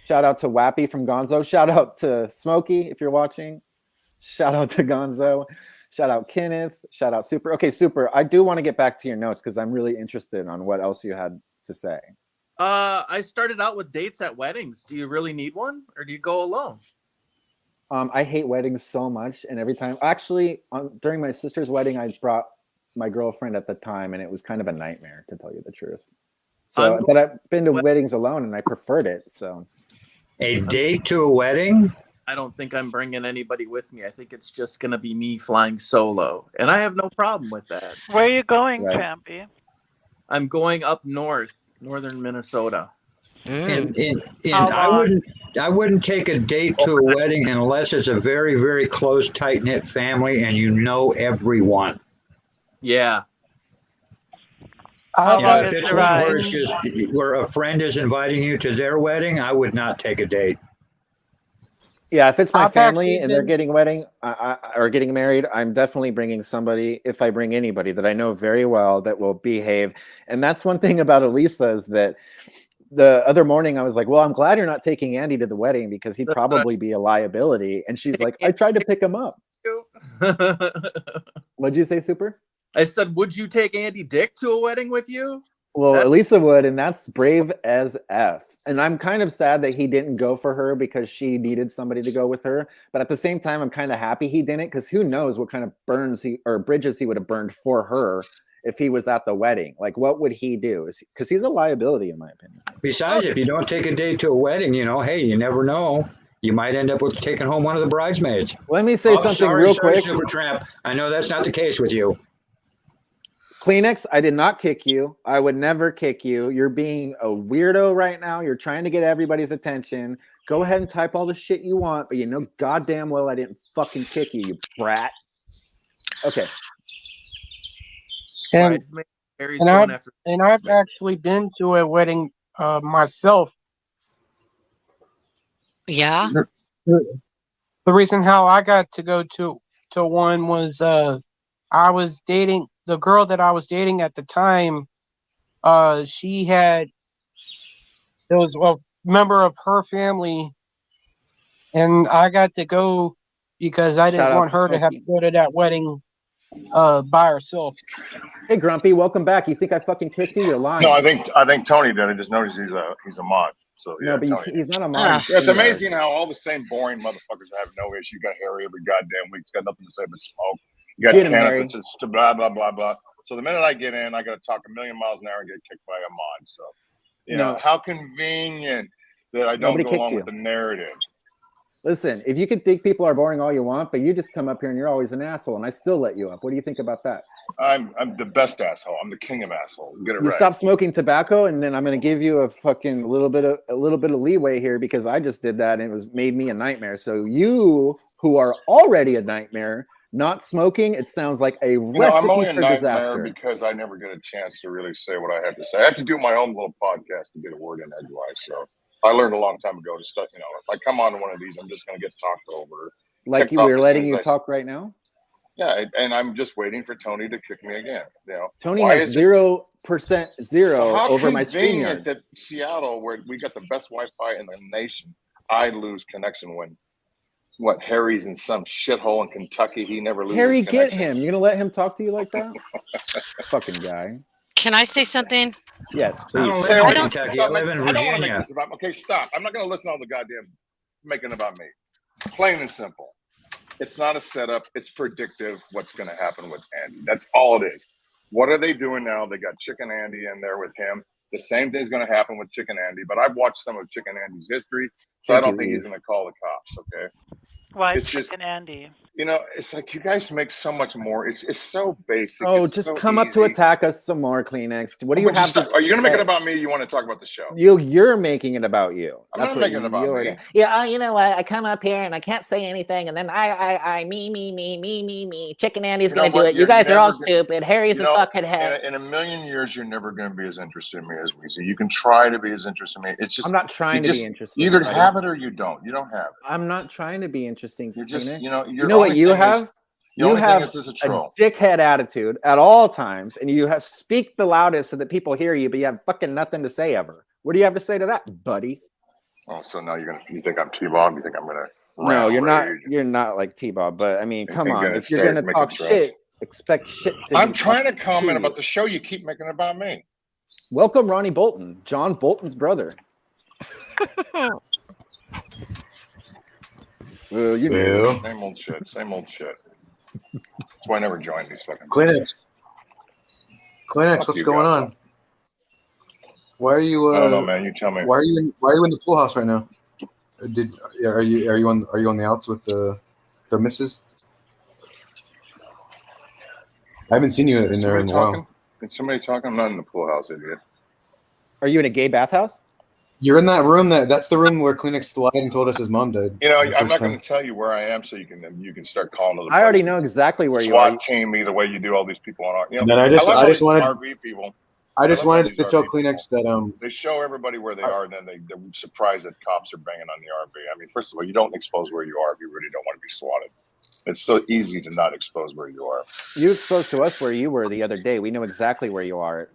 [SPEAKER 2] Shout out to Wappy from Gonzo. Shout out to Smokey if you're watching. Shout out to Gonzo. Shout out Kenneth. Shout out Super. Okay, Super, I do want to get back to your notes because I'm really interested on what else you had to say.
[SPEAKER 4] I started out with dates at weddings. Do you really need one, or do you go alone?
[SPEAKER 2] I hate weddings so much, and every time, actually, during my sister's wedding, I brought my girlfriend at the time, and it was kind of a nightmare, to tell you the truth. So, but I've been to weddings alone, and I preferred it. So,
[SPEAKER 5] a date to a wedding?
[SPEAKER 4] I don't think I'm bringing anybody with me. I think it's just going to be me flying solo, and I have no problem with that.
[SPEAKER 8] Where are you going, Champy?
[SPEAKER 4] I'm going up north, northern Minnesota.
[SPEAKER 5] And I wouldn't take a date to a wedding unless it's a very, very close, tight-knit family and you know everyone.
[SPEAKER 4] Yeah.
[SPEAKER 5] If it's one where it's just where a friend is inviting you to their wedding, I would not take a date.
[SPEAKER 2] Yeah, if it's my family and they're getting wedding or getting married, I'm definitely bringing somebody, if I bring anybody that I know very well that will behave. And that's one thing about Elisa is that the other morning I was like, well, I'm glad you're not taking Andy to the wedding because he'd probably be a liability. And she's like, I tried to pick him up. What'd you say, Super?
[SPEAKER 4] I said, would you take Andy Dick to a wedding with you?
[SPEAKER 2] Well, Elisa would, and that's brave as F. And I'm kind of sad that he didn't go for her because she needed somebody to go with her. But at the same time, I'm kind of happy he didn't because who knows what kind of bridges he would have burned for her if he was at the wedding. Like, what would he do? Because he's a liability, in my opinion.
[SPEAKER 5] Besides, if you don't take a date to a wedding, hey, you never know. You might end up with taking home one of the bridesmaids.
[SPEAKER 2] Let me say something real quick.
[SPEAKER 5] Super Tramp. I know that's not the case with you.
[SPEAKER 2] Kleenex, I did not kick you. I would never kick you. You're being a weirdo right now. You're trying to get everybody's attention. Go ahead and type all the shit you want, but you know goddamn well I didn't fucking kick you, you brat. Okay.
[SPEAKER 3] And I've actually been to a wedding myself.
[SPEAKER 9] Yeah.
[SPEAKER 3] The reason how I got to go to one was I was dating the girl that I was dating at the time. There was a member of her family, and I got to go because I didn't want her to have to go to that wedding by herself.
[SPEAKER 2] Hey, Grumpy, welcome back. You think I fucking kicked you? You're lying.
[SPEAKER 7] No, I think Tony did. I just noticed he's a mod. So yeah,
[SPEAKER 2] no, but he's not a mod.
[SPEAKER 7] It's amazing how all the same boring motherfuckers have no issue. You got Harry every goddamn week. He's got nothing to say but smoke. You got Kenneth that's just blah blah blah blah. So the minute I get in, I got to talk a million miles an hour and get kicked by a mod. So you know how convenient that I don't go along with the narrative.
[SPEAKER 2] Listen, if you can think people are boring all you want, but you just come up here and you're always an asshole, and I still let you up. What do you think about that?
[SPEAKER 7] I'm the best asshole. I'm the king of assholes. Get it
[SPEAKER 2] You
[SPEAKER 7] right.
[SPEAKER 2] stop smoking tobacco, and then I'm going to give you a fucking little bit of leeway here because I just did that and it made me a nightmare. So you, who are already a nightmare, not smoking, it sounds like a recipe
[SPEAKER 7] I'm only a
[SPEAKER 2] for
[SPEAKER 7] nightmare
[SPEAKER 2] disaster.
[SPEAKER 7] because I never get a chance to really say what I have to say. I have to do my own little podcast to get a word in edgewise. So I learned a long time ago to start. If I come on to one of these, I'm just going to get talked over.
[SPEAKER 2] Like we're letting you talk right now.
[SPEAKER 7] Yeah, and I'm just waiting for Tony to kick me again.
[SPEAKER 2] Tony has 0% over my
[SPEAKER 7] StreamYard.
[SPEAKER 2] StreamYard.
[SPEAKER 7] That Seattle, where we got the best Wi-Fi in the nation, I lose connection when Harry's in some shithole in Kentucky. He never loses
[SPEAKER 2] Harry,
[SPEAKER 7] connection.
[SPEAKER 2] get him. You gonna let him talk to you like that? Fucking guy.
[SPEAKER 9] Can I say something?
[SPEAKER 2] Yes,
[SPEAKER 5] I
[SPEAKER 2] please.
[SPEAKER 5] don't live in Kentucky. I live in
[SPEAKER 7] I don't want to make
[SPEAKER 5] Virginia.
[SPEAKER 7] this about. Okay, stop. I'm not going to listen to all the goddamn making about me. Plain and simple. It's not a setup. It's predictive what's going to happen with Andy. That's all it is. What are they doing now? They got Chicken Andy in there with him. The same thing's going to happen with Chicken Andy. But I've watched some of Chicken Andy's history, so I don't think he's going to call the cops. Okay.
[SPEAKER 8] Why
[SPEAKER 7] It's
[SPEAKER 8] Chicken
[SPEAKER 7] just-
[SPEAKER 8] Andy?
[SPEAKER 7] It's like you guys make so much more. It's so basic.
[SPEAKER 2] Oh,
[SPEAKER 7] It's
[SPEAKER 2] just
[SPEAKER 7] so
[SPEAKER 2] come up to
[SPEAKER 7] easy.
[SPEAKER 2] attack us some more, Kleenex. What do you have to?
[SPEAKER 7] Are you going to make
[SPEAKER 2] say?
[SPEAKER 7] it about me? Or you want to talk about the show?
[SPEAKER 2] You're making it about you.
[SPEAKER 7] I'm
[SPEAKER 2] That's
[SPEAKER 7] not
[SPEAKER 2] what
[SPEAKER 7] making it about me.
[SPEAKER 13] Yeah, you know what? I come up here and I can't say anything, and then me. Chicken Andy's gonna do it. You guys are all stupid. Harry's a fucking head.
[SPEAKER 7] In a million years, you're never going to be as interested in me as Weezy. You can try to be as interested in me. It's just
[SPEAKER 2] I'm not trying to be interesting.
[SPEAKER 7] You either
[SPEAKER 2] buddy.
[SPEAKER 7] have it or you don't. You don't have it.
[SPEAKER 2] I'm not trying to be interesting.
[SPEAKER 7] You're just,
[SPEAKER 2] Kleenex.
[SPEAKER 7] you
[SPEAKER 2] know what you have? You have
[SPEAKER 7] a troll.
[SPEAKER 2] dickhead attitude at all times, and you speak the loudest so that people hear you, but you have fucking nothing to say ever. What do you have to say to that, buddy?
[SPEAKER 7] Oh, so now you think I'm T-Bob? You think I'm gonna?
[SPEAKER 2] No, you're not.
[SPEAKER 7] rage?
[SPEAKER 2] You're not like T-Bob. But I mean, come
[SPEAKER 7] think
[SPEAKER 2] on.
[SPEAKER 7] gonna
[SPEAKER 2] If you're
[SPEAKER 7] start
[SPEAKER 2] gonna
[SPEAKER 7] making
[SPEAKER 2] talk
[SPEAKER 7] threats.
[SPEAKER 2] shit, expect shit to.
[SPEAKER 7] I'm
[SPEAKER 2] be
[SPEAKER 7] trying to
[SPEAKER 2] fucking
[SPEAKER 7] comment
[SPEAKER 2] true.
[SPEAKER 7] about the show. You keep making it about me.
[SPEAKER 2] Welcome, Ronnie Bolton, John Bolton's brother. Well, you know.
[SPEAKER 7] Same old shit. Same old shit. That's why I never joined these fucking.
[SPEAKER 14] Kleenex,
[SPEAKER 7] Fuck
[SPEAKER 14] what's
[SPEAKER 7] you
[SPEAKER 14] going
[SPEAKER 7] guys.
[SPEAKER 14] on? Why are you?
[SPEAKER 7] I don't know, man. You tell me.
[SPEAKER 14] Why are you in the pool house right now? Are you on the outs with the missus? I haven't seen you in there in a while.
[SPEAKER 7] Is somebody talking? I'm not in the pool house, idiot.
[SPEAKER 2] Are you in a gay bathhouse?
[SPEAKER 14] You're in that room. That's the room where Kleenex lied and told us his mom died.
[SPEAKER 7] I'm not going to tell you where I am, so you can start calling to the.
[SPEAKER 2] I already know exactly where you
[SPEAKER 7] SWAT
[SPEAKER 2] are.
[SPEAKER 7] team me the way you do all these people on.
[SPEAKER 14] And then I just wanted
[SPEAKER 7] RV people.
[SPEAKER 14] I just
[SPEAKER 7] love all
[SPEAKER 14] wanted
[SPEAKER 7] these
[SPEAKER 14] to tell
[SPEAKER 7] RV
[SPEAKER 14] Kleenex that
[SPEAKER 7] they show everybody where they are, and then they're surprised that cops are banging on the RV. I mean, first of all, you don't expose where you are if you really don't want to be swatted. It's so easy to not expose where you are.
[SPEAKER 2] You exposed to us where you were the other day. We know exactly where you are.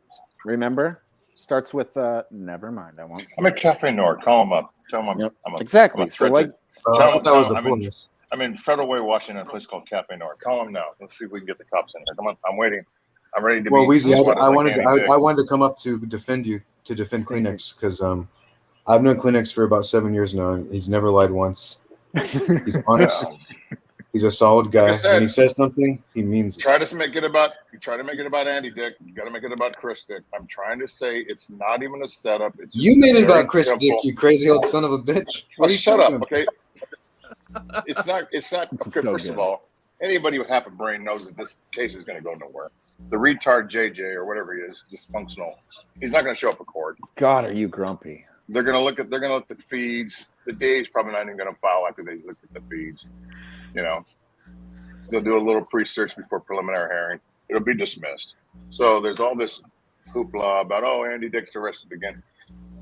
[SPEAKER 2] Remember? Starts with never mind. I won't.
[SPEAKER 7] I'm at Cafe Nord. Call them up. Tell them I'm
[SPEAKER 2] Exactly. So like,
[SPEAKER 7] I'm in Federal Way, Washington, a place called Cafe Nord. Call them now. Let's see if we can get the cops in here. Come on, I'm waiting. I'm ready to
[SPEAKER 14] well,
[SPEAKER 7] be.
[SPEAKER 14] Weezy,
[SPEAKER 7] swatted
[SPEAKER 14] I
[SPEAKER 7] like
[SPEAKER 14] wanted
[SPEAKER 7] Andy Dick.
[SPEAKER 14] I wanted to come up to defend Kleenex because I've known Kleenex for about 7 years now, and he's never lied once. He's honest. He's a solid guy.
[SPEAKER 7] Like I said,
[SPEAKER 14] when he says something, he means it.
[SPEAKER 7] Try to make it about Andy Dick. You got to make it about Chris Dick. I'm trying to say it's not even a setup. It's just
[SPEAKER 14] You made it
[SPEAKER 7] very
[SPEAKER 14] about Chris
[SPEAKER 7] simple.
[SPEAKER 14] Dick, you crazy old son of a bitch. What are you
[SPEAKER 7] Shut
[SPEAKER 14] talking
[SPEAKER 7] up,
[SPEAKER 14] about?
[SPEAKER 7] okay? It's not. Okay,
[SPEAKER 2] so
[SPEAKER 7] first
[SPEAKER 2] good.
[SPEAKER 7] of all, anybody with half a brain knows that this case is going to go nowhere. The retard JJ or whatever he is, dysfunctional. He's not going to show up at court.
[SPEAKER 2] God, are you grumpy?
[SPEAKER 7] They're going to look at the feeds. The DA's probably not even going to file after they look at the feeds. They'll do a little pre-search before preliminary hearing. It'll be dismissed. So there's all this hoopla about, Andy Dick's arrested again.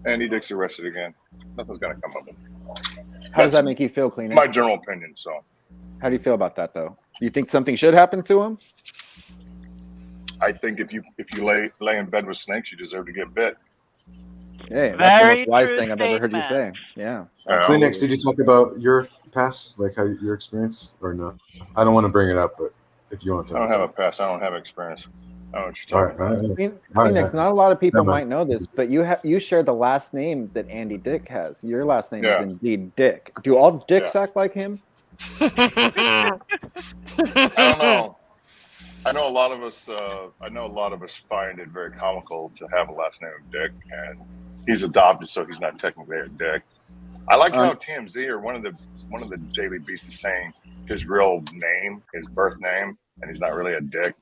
[SPEAKER 7] Andy Dick's arrested again. Nothing's going to come of it.
[SPEAKER 2] How does that make you feel, Kleenex?
[SPEAKER 7] My general opinion. So
[SPEAKER 2] how do you feel about that, though? You think something should happen to him?
[SPEAKER 7] I think if you lay in bed with snakes, you deserve to get bit.
[SPEAKER 2] Hey, that's
[SPEAKER 8] Very
[SPEAKER 2] the most wise
[SPEAKER 8] true
[SPEAKER 2] thing I've ever heard you say.
[SPEAKER 8] statement.
[SPEAKER 2] Yeah.
[SPEAKER 14] Kleenex, did you talk about your past, like how your experience, or no? I don't want to bring it up, but if you want to
[SPEAKER 7] I
[SPEAKER 14] talk
[SPEAKER 7] don't have
[SPEAKER 14] about
[SPEAKER 7] a past. I don't have experience. I don't know what you're
[SPEAKER 14] All
[SPEAKER 7] talking
[SPEAKER 14] right,
[SPEAKER 7] about.
[SPEAKER 14] all
[SPEAKER 2] I mean,
[SPEAKER 14] right.
[SPEAKER 2] Kleenex, not a lot of people
[SPEAKER 14] Never
[SPEAKER 2] might know this, but you share the last name that Andy Dick has. Your last name is
[SPEAKER 7] Yeah.
[SPEAKER 2] indeed Dick. Do all dicks act like him?
[SPEAKER 7] I don't know. I know a lot of us. Find it very comical to have a last name of Dick, and he's adopted, so he's not technically a Dick. I like how TMZ or one of the Daily Beasts is saying his real name, his birth name, and he's not really a dick.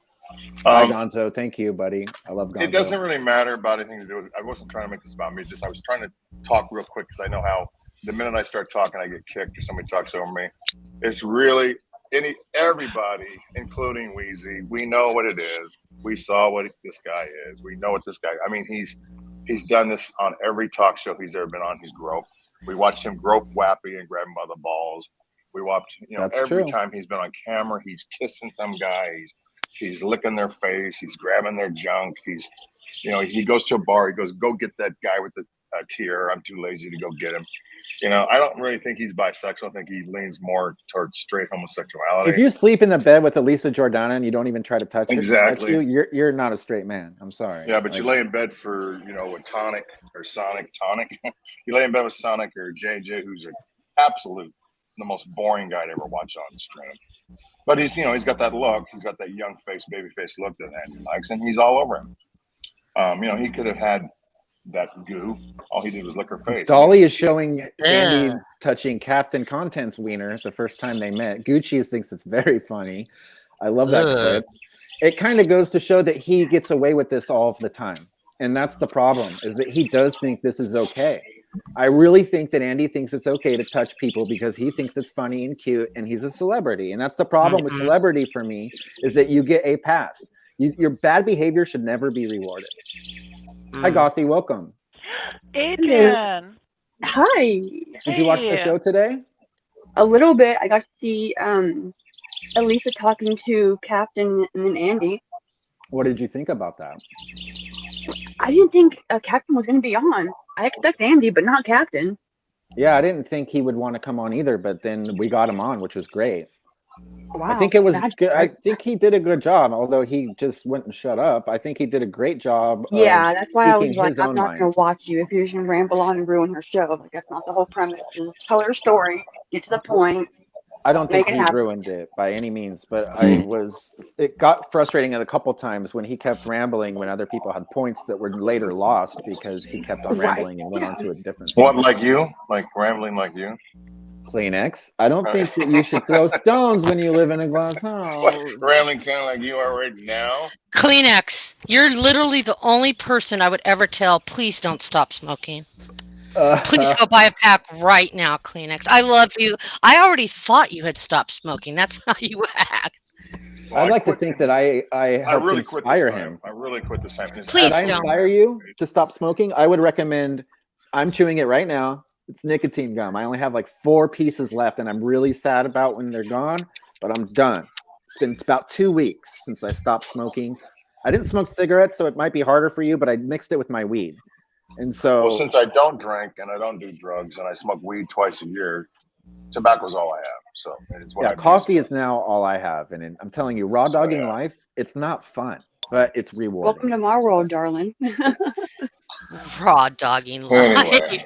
[SPEAKER 2] Bye, Gonzo. Thank you, buddy. I love Gonzo.
[SPEAKER 7] It doesn't really matter about anything to do with it. I wasn't trying to make this about me. I was trying to talk real quick because I know how the minute I start talking, I get kicked or somebody talks over me. It's really everybody, including Wheezy. We know what it is. We saw what this guy is. We know what this guy. I mean, he's done this on every talk show he's ever been on. He's groped. We watched him grope Wappy and grab him by the balls. We watched, every time he's been on camera, he's kissing some guy. He's licking their face. He's grabbing their junk. He goes to a bar. He goes, go get that guy with the tear. I'm too lazy to go get him. I don't really think he's bisexual. I think he leans more towards straight homosexuality.
[SPEAKER 2] If you sleep in the bed with Elisa Jordana and you don't even try to touch
[SPEAKER 7] exactly,
[SPEAKER 2] you're not a straight man. I'm sorry.
[SPEAKER 7] Yeah, but you lay in bed for with Tonic or Sonic. You lay in bed with Sonic or JJ, who's an absolute the most boring guy to ever watch on the stream. But he's got that look. He's got that young face, baby face look that Andy likes, and he's all over him. He could have had that goo. All he did was lick her face.
[SPEAKER 2] Dolly is showing Andy touching Captain Content's wiener the first time they met. Gucci thinks it's very funny. I love that clip. It kind of goes to show that he gets away with this all the time. And that's the problem, is that he does think this is okay. I really think that Andy thinks it's okay to touch people because he thinks it's funny and cute and he's a celebrity. And that's the problem with celebrity for me, is that you get a pass. Your bad behavior should never be rewarded. Hi, Gothy. Welcome.
[SPEAKER 8] Adrian.
[SPEAKER 15] Hi.
[SPEAKER 2] Did you watch the show today?
[SPEAKER 15] A little bit. I got to see Elisa talking to Captain and then Andy.
[SPEAKER 2] What did you think about that?
[SPEAKER 15] I didn't think Captain was going to be on. I expect Andy, but not Captain.
[SPEAKER 2] Yeah, I didn't think he would want to come on either, but then we got him on, which was great.
[SPEAKER 15] Wow,
[SPEAKER 2] I think it was good. I think he did a good job, although he just wouldn't shut up. I think he did a great job.
[SPEAKER 15] Yeah, that's why I was like, I'm not going to watch you if you're just going to ramble on and ruin her show. Like, that's not the whole premise. Just tell her story, get to the point.
[SPEAKER 2] I don't think he ruined it by any means, but it got frustrating a couple times when he kept rambling when other people had points that were later lost because he kept on rambling and went on to a different
[SPEAKER 7] What, like you? Like rambling like you?
[SPEAKER 2] Kleenex. I don't think that you should throw stones when you live in a glass house.
[SPEAKER 7] What, rambling kind of like you are right now?
[SPEAKER 9] Kleenex, you're literally the only person I would ever tell, please don't stop smoking. Please go buy a pack right now, Kleenex. I love you. I already thought you had stopped smoking. That's how you act.
[SPEAKER 2] Well, I'd like to think that I helped
[SPEAKER 7] really
[SPEAKER 2] inspire him.
[SPEAKER 7] I really quit this time.
[SPEAKER 9] Please
[SPEAKER 2] don't. I inspire you to stop smoking? I would recommend, I'm chewing it right now. It's nicotine gum. I only have like 4 pieces left, and I'm really sad about when they're gone, but I'm done. It's been about 2 weeks since I stopped smoking. I didn't smoke cigarettes, so it might be harder for you, but I mixed it with my weed. And so,
[SPEAKER 7] since I don't drink and I don't do drugs and I smoke weed twice a year, tobacco's all I have. So it's what
[SPEAKER 2] coffee is now all I have. And I'm telling you, raw dogging life, it's not fun, but it's rewarding.
[SPEAKER 15] Welcome to my world, darling.
[SPEAKER 9] Raw dogging life.
[SPEAKER 7] Anyway,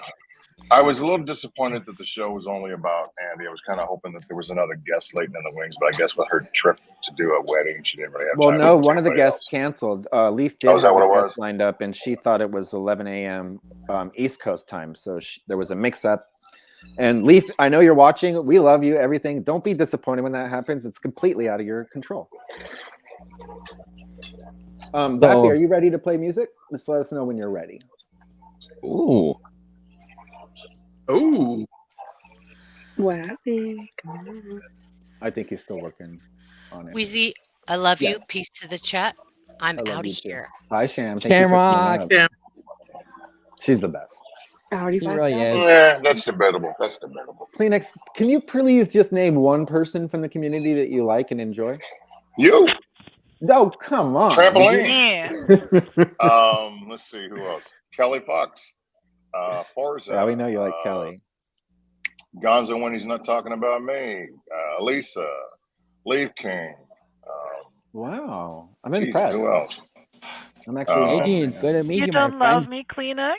[SPEAKER 7] I was a little disappointed that the show was only about Andy. I was kind of hoping that there was another guest late in the wings, but I guess with her trip to do a wedding, she didn't really have time.
[SPEAKER 2] Well, no, one of the guests canceled. Leaf did
[SPEAKER 7] have
[SPEAKER 2] a guest lined up, and she thought it was 11 a.m. East Coast time, so there was a mix-up. And Leaf, I know you're watching. We love you, everything. Don't be disappointed when that happens. It's completely out of your control. Bappy, are you ready to play music? Just let us know when you're ready.
[SPEAKER 6] Ooh.
[SPEAKER 2] Ooh.
[SPEAKER 15] Wappy.
[SPEAKER 2] I think he's still working on it.
[SPEAKER 9] Weezy, I love you. Peace to the chat. I'm out of here.
[SPEAKER 2] Hi, Sham.
[SPEAKER 13] Shamrock.
[SPEAKER 2] She's the best.
[SPEAKER 15] Howdy,
[SPEAKER 13] She really is.
[SPEAKER 7] Yeah, that's debatable. That's debatable.
[SPEAKER 2] Kleenex, can you please just name one person from the community that you like and enjoy?
[SPEAKER 7] You.
[SPEAKER 2] No, come on.
[SPEAKER 7] Trampoline. Let's see, who else? Kelly Fox. Forza.
[SPEAKER 2] Yeah, we know you like Kelly.
[SPEAKER 7] Gonzo when he's not talking about me. Lisa. Leaf King.
[SPEAKER 2] Wow. I'm impressed.
[SPEAKER 7] Who else?
[SPEAKER 2] I'm actually
[SPEAKER 13] Adrian, it's good to meet you, my
[SPEAKER 8] don't love
[SPEAKER 13] friend.
[SPEAKER 8] me, Kleenex?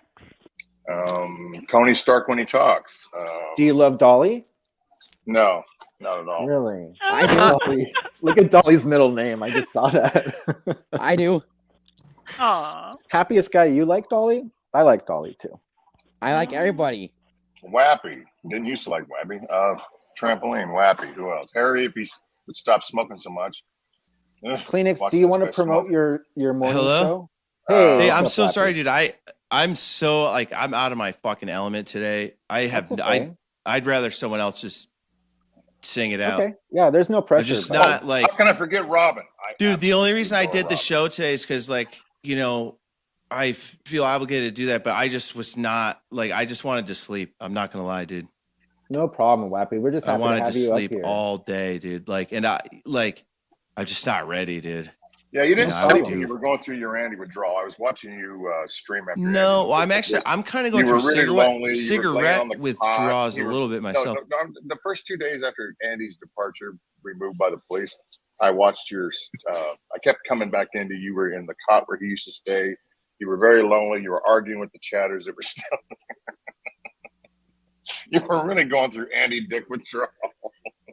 [SPEAKER 7] Tony Stark when he talks.
[SPEAKER 2] Do you love Dolly?
[SPEAKER 7] No, not at all.
[SPEAKER 2] Really?
[SPEAKER 13] I do.
[SPEAKER 2] Dolly. Look at Dolly's middle name. I just saw that.
[SPEAKER 13] I do.
[SPEAKER 8] Aw.
[SPEAKER 2] Happiest guy you like, Dolly? I like Dolly too.
[SPEAKER 13] I like everybody.
[SPEAKER 7] Wappy. Didn't used to like Wappy. Trampoline, Wappy. Who else? Harry, if he would stop smoking so much.
[SPEAKER 2] Kleenex, do you want to promote your morning show?
[SPEAKER 16] Hey, I'm
[SPEAKER 2] what's
[SPEAKER 16] so
[SPEAKER 2] up,
[SPEAKER 16] sorry,
[SPEAKER 2] Wappy?
[SPEAKER 16] dude. I'm so like I'm out of my fucking element today. I'd rather someone else just sing it out.
[SPEAKER 2] Okay. Yeah, there's no pressure.
[SPEAKER 16] I'm just not like.
[SPEAKER 7] How can I forget Robin?
[SPEAKER 16] Dude, the only reason I did the show today is because, like, you know, I feel obligated to do that, but I just was not like. I just wanted to sleep. I'm not gonna lie, dude.
[SPEAKER 2] No problem, Wappy. We're just
[SPEAKER 16] I
[SPEAKER 2] happy
[SPEAKER 16] wanted
[SPEAKER 2] to
[SPEAKER 16] to
[SPEAKER 2] have you
[SPEAKER 16] sleep
[SPEAKER 2] up here.
[SPEAKER 16] all day, dude. Like, and I'm just not ready, dude.
[SPEAKER 7] Yeah, you didn't
[SPEAKER 16] No,
[SPEAKER 7] sleep.
[SPEAKER 16] dude.
[SPEAKER 7] You were going through your Andy withdrawal. I was watching you stream after.
[SPEAKER 16] No, well, I'm kind of going through
[SPEAKER 7] lonely.
[SPEAKER 16] cigarette withdrawals a little bit myself.
[SPEAKER 7] No, the first 2 days after Andy's departure, removed by the police, I watched your. I kept coming back into. You were in the cot where he used to stay. You were very lonely. You were arguing with the chatters that were still. You were really going through Andy Dick withdrawal.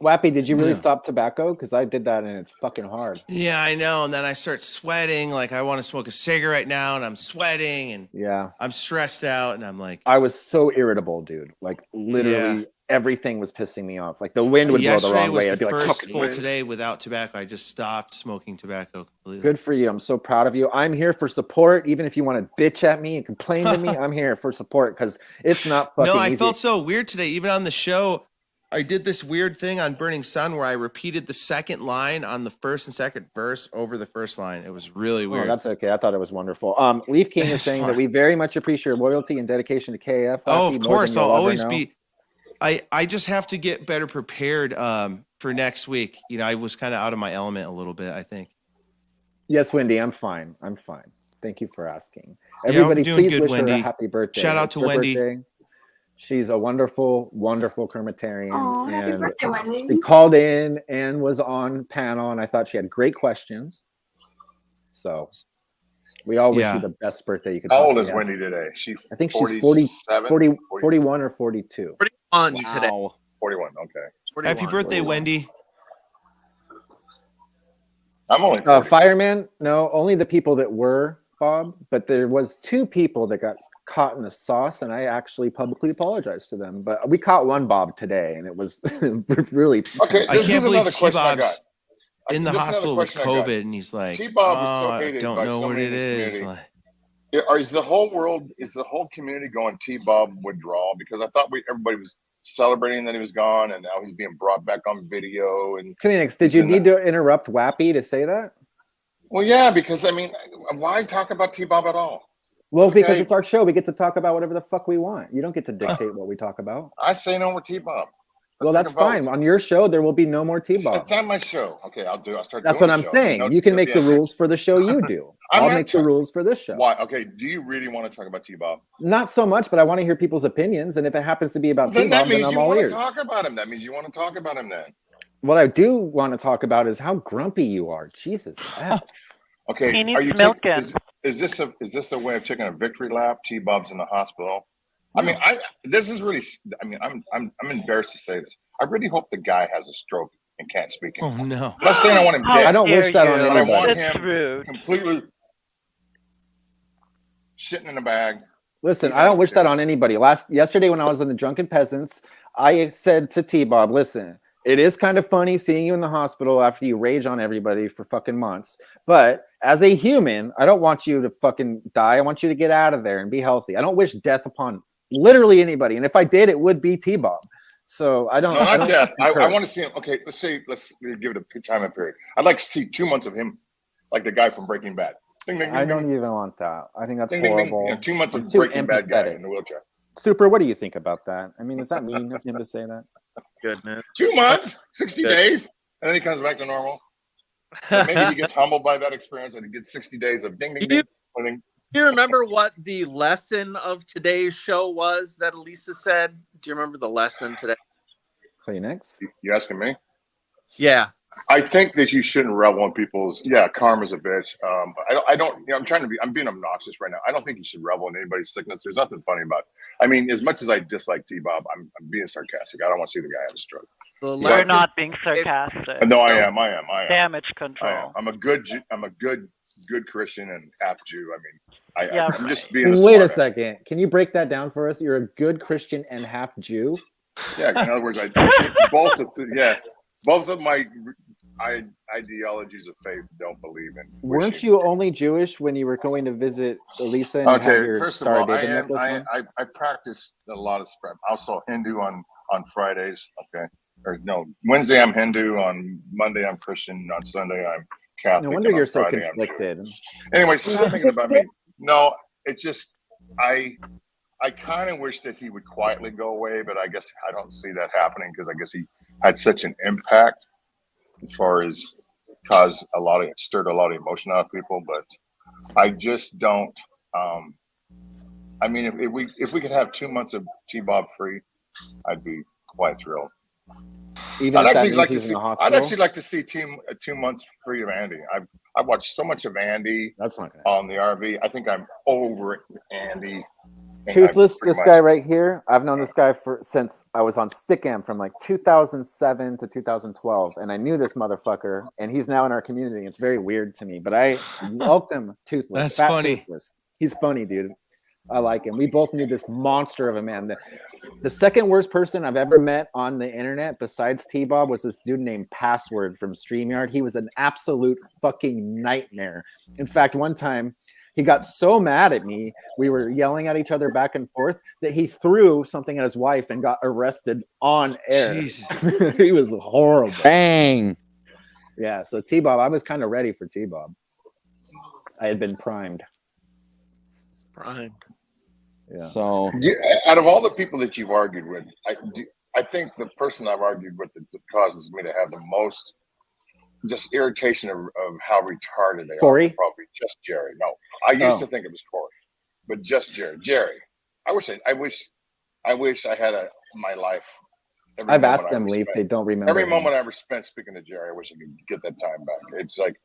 [SPEAKER 2] Wappy, did you really stop tobacco? Because I did that and it's fucking hard.
[SPEAKER 16] Yeah, I know. And then I start sweating. Like, I want to smoke a cigarette now, and I'm sweating, and
[SPEAKER 2] yeah,
[SPEAKER 16] I'm stressed out, and I'm like,
[SPEAKER 2] I was so irritable, dude. Like, literally everything was pissing me off. Like, the wind would blow the wrong way. I'd be like, fucking wind.
[SPEAKER 16] Today without tobacco, I just stopped smoking tobacco completely.
[SPEAKER 2] Good for you. I'm so proud of you. I'm here for support. Even if you want to bitch at me and complain to me, I'm here for support because it's not fucking
[SPEAKER 16] I
[SPEAKER 2] easy.
[SPEAKER 16] felt so weird today. Even on the show, I did this weird thing on Burning Sun where I repeated the second line on the first and second verse over the first line. It was really weird.
[SPEAKER 2] Oh, that's okay. I thought it was wonderful. Leaf King is saying that we very much appreciate your loyalty and dedication to KAF.
[SPEAKER 16] Oh, of course. I'll always be. I just have to get better prepared for next week. You know, I was kind of out of my element a little bit, I think.
[SPEAKER 2] Yes, Wendy, I'm fine. I'm fine. Thank you for asking. Everybody, please wish her a happy birthday.
[SPEAKER 16] Shout out to Wendy.
[SPEAKER 2] Birthday. She's a wonderful, wonderful Kermitarian.
[SPEAKER 15] Oh, happy birthday, Wendy.
[SPEAKER 2] She called in and was on panel, and I thought she had great questions. So we all wish you the best birthday you could.
[SPEAKER 7] How old is
[SPEAKER 2] have.
[SPEAKER 7] Wendy today?
[SPEAKER 2] I think she's 41 or 42.
[SPEAKER 4] 41 today.
[SPEAKER 7] 41, okay.
[SPEAKER 16] 41. Happy birthday,
[SPEAKER 2] 41.
[SPEAKER 16] Wendy.
[SPEAKER 7] I'm only
[SPEAKER 2] fireman. No, only the people that were, Bob. But there was 2 people that got caught in the sauce, and I actually publicly apologized to them. But we caught one Bob today, and it was really
[SPEAKER 7] okay.
[SPEAKER 16] I can't believe T-Bob's in the hospital with COVID, and he's like,
[SPEAKER 7] T-Bob
[SPEAKER 16] oh,
[SPEAKER 7] is so
[SPEAKER 16] I
[SPEAKER 7] hated
[SPEAKER 16] don't
[SPEAKER 7] by
[SPEAKER 16] know
[SPEAKER 7] so
[SPEAKER 16] what
[SPEAKER 7] many
[SPEAKER 16] it
[SPEAKER 7] in this
[SPEAKER 16] is.
[SPEAKER 7] community.
[SPEAKER 16] Like,
[SPEAKER 7] Is the whole community going T-Bob withdrawal? Because I thought everybody was celebrating that he was gone, and now he's being brought back on video. And
[SPEAKER 2] Kleenex, did you need to interrupt Wappy to say that?
[SPEAKER 7] Well, yeah, because I mean, why talk about T-Bob at all?
[SPEAKER 2] Well, because it's our show, we get to talk about whatever the fuck we want. You don't get to dictate what we talk about.
[SPEAKER 7] I say no more T-Bob.
[SPEAKER 2] Well, that's fine. On your show, there will be no more T-Bob.
[SPEAKER 7] It's on my show. Okay, I'll start.
[SPEAKER 2] That's
[SPEAKER 7] doing
[SPEAKER 2] what I'm
[SPEAKER 7] the show.
[SPEAKER 2] saying. You can make the rules for the show you do. I'll make the rules for this show.
[SPEAKER 7] Why? Okay. Do you really want to talk about T-Bob?
[SPEAKER 2] Not so much, but I want to hear people's opinions. And if it happens to be about T-Bob, then I'm all ears.
[SPEAKER 7] Talk about him. That means you want to talk about him then.
[SPEAKER 2] What I do want to talk about is how grumpy you are. Jesus.
[SPEAKER 7] Okay.
[SPEAKER 8] He needs milking.
[SPEAKER 7] Is this a way of taking a victory lap? T-Bob's in the hospital. I mean, this is really. I mean, I'm embarrassed to say this. I really hope the guy has a stroke and can't speak anymore.
[SPEAKER 16] Oh no!
[SPEAKER 7] I'm not saying I want him dead.
[SPEAKER 2] I don't wish that on anybody.
[SPEAKER 7] I want him completely shitting in a bag.
[SPEAKER 2] Listen, I don't wish that on anybody. Yesterday when I was in the Drunken Peasants, I said to T-Bob, listen, it is kind of funny seeing you in the hospital after you rage on everybody for fucking months. But as a human, I don't want you to fucking die. I want you to get out of there and be healthy. I don't wish death upon literally anybody. And if I did, it would be T-Bob. So I don't.
[SPEAKER 7] No, not death. I want to see him. Okay, let's give it a time period. I'd like to see 2 months of him, like the guy from Breaking Bad. Ding, ding, ding,
[SPEAKER 2] I don't even want that. I think that's
[SPEAKER 7] ding, ding,
[SPEAKER 2] horrible.
[SPEAKER 7] ding. 2 months of Breaking Bad guy in the wheelchair.
[SPEAKER 2] Super, what do you think about that? I mean, is that mean of him to say that?
[SPEAKER 4] Good, man.
[SPEAKER 7] 2 months, 60 days, and then he comes back to normal. Maybe he gets humbled by that experience and he gets 60 days of ding, ding, ding.
[SPEAKER 4] Do you remember what the lesson of today's show was that Elisa said? Do you remember the lesson today?
[SPEAKER 2] Kleenex?
[SPEAKER 7] You asking me?
[SPEAKER 4] Yeah.
[SPEAKER 7] I think that you shouldn't revel in people's, karma's a bitch. I don't, I'm being obnoxious right now. I don't think you should revel in anybody's sickness. There's nothing funny about it. I mean, as much as I dislike T-Bob, I'm being sarcastic. I don't want to see the guy have a stroke.
[SPEAKER 8] We're not being sarcastic.
[SPEAKER 7] No, I am.
[SPEAKER 8] Damage control.
[SPEAKER 7] I'm a good Christian and half Jew. I mean,
[SPEAKER 8] Yeah,
[SPEAKER 7] I'm just being a
[SPEAKER 2] Wait a
[SPEAKER 7] smartass.
[SPEAKER 2] second. Can you break that down for us? You're a good Christian and half Jew?
[SPEAKER 7] Yeah, in other words, both of my ideologies of faith don't believe in.
[SPEAKER 2] Weren't you only Jewish when you were going to visit Elisa and you had
[SPEAKER 7] Okay,
[SPEAKER 2] your
[SPEAKER 7] first of
[SPEAKER 2] Star
[SPEAKER 7] all,
[SPEAKER 2] of David necklace on?
[SPEAKER 7] I practice a lot of spread. Also Hindu on Fridays. Okay, or no, Wednesday I'm Hindu. On Monday I'm Christian. On Sunday I'm Catholic.
[SPEAKER 2] No wonder
[SPEAKER 7] and on
[SPEAKER 2] you're so
[SPEAKER 7] Friday, I'm
[SPEAKER 2] conflicted.
[SPEAKER 7] Jewish. Anyway, stop thinking about me. No, it's just I kind of wish that he would quietly go away, but I guess I don't see that happening because I guess he had such an impact as far as stirred a lot of emotion out of people. But I just don't. I mean, if we could have 2 months of T-Bob free, I'd be quite thrilled.
[SPEAKER 2] Even if that means he's in the hospital?
[SPEAKER 7] I'd actually like to see 2 months free of Andy. I've watched so much of Andy.
[SPEAKER 2] That's not gonna
[SPEAKER 7] on the RV. I think I'm over Andy.
[SPEAKER 2] Toothless, this guy right here, I've known this guy since I was on Stickam from like 2007 to 2012, and I knew this motherfucker, and he's now in our community. It's very weird to me, but I welcome Toothless.
[SPEAKER 16] That's
[SPEAKER 2] Fat
[SPEAKER 16] funny.
[SPEAKER 2] Toothless. He's funny, dude. I like him. We both knew this monster of a man. The second worst person I've ever met on the internet besides T-Bob was this dude named Password from StreamYard. He was an absolute fucking nightmare. In fact, one time he got so mad at me, we were yelling at each other back and forth, that he threw something at his wife and got arrested on air. He was horrible.
[SPEAKER 6] Bang.
[SPEAKER 2] Yeah, so T-Bob, I was kind of ready for T-Bob. I had been primed. Yeah.
[SPEAKER 6] So,
[SPEAKER 7] out of all the people that you've argued with, I think the person I've argued with that causes me to have the most just irritation of how retarded they
[SPEAKER 2] Corey?
[SPEAKER 7] are. Probably just Jerry. No, I used to think it was Corey, but just Jerry. Jerry, I wish I had my life.
[SPEAKER 2] I've asked them, Leaf. They don't remember.
[SPEAKER 7] Every moment I ever spent speaking to Jerry, I wish I could get that time back. It's like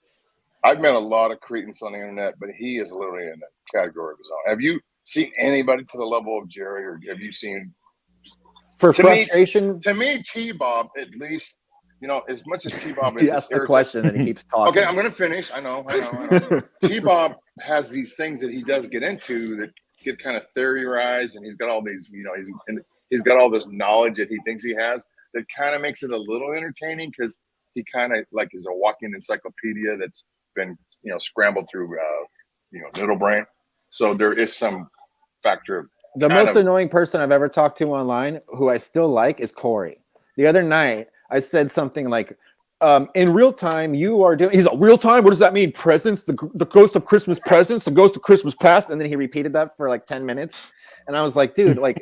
[SPEAKER 7] I've met a lot of cretins on the internet, but he is literally in a category of his own. Have you seen anybody to the level of Jerry, or have you seen?
[SPEAKER 2] For frustration,
[SPEAKER 7] to me, T-Bob, at least, as much as T-Bob is.
[SPEAKER 2] He asked the question and he keeps talking.
[SPEAKER 7] Okay, I'm going to finish. I know. T-Bob has these things that he does get into that get kind of theorized, and he's got all these, he's got all this knowledge that he thinks he has that kind of makes it a little entertaining because he kind of like is a walking encyclopedia that's been, scrambled through, noodle brain. So there is some factor of
[SPEAKER 2] the most annoying person I've ever talked to online, who I still like, is Corey. The other night, I said something like, in real time, you are doing... He's like, real time? What does that mean? Presents? The ghost of Christmas presents? The ghost of Christmas past? And then he repeated that for like 10 minutes. And I was like, dude, like...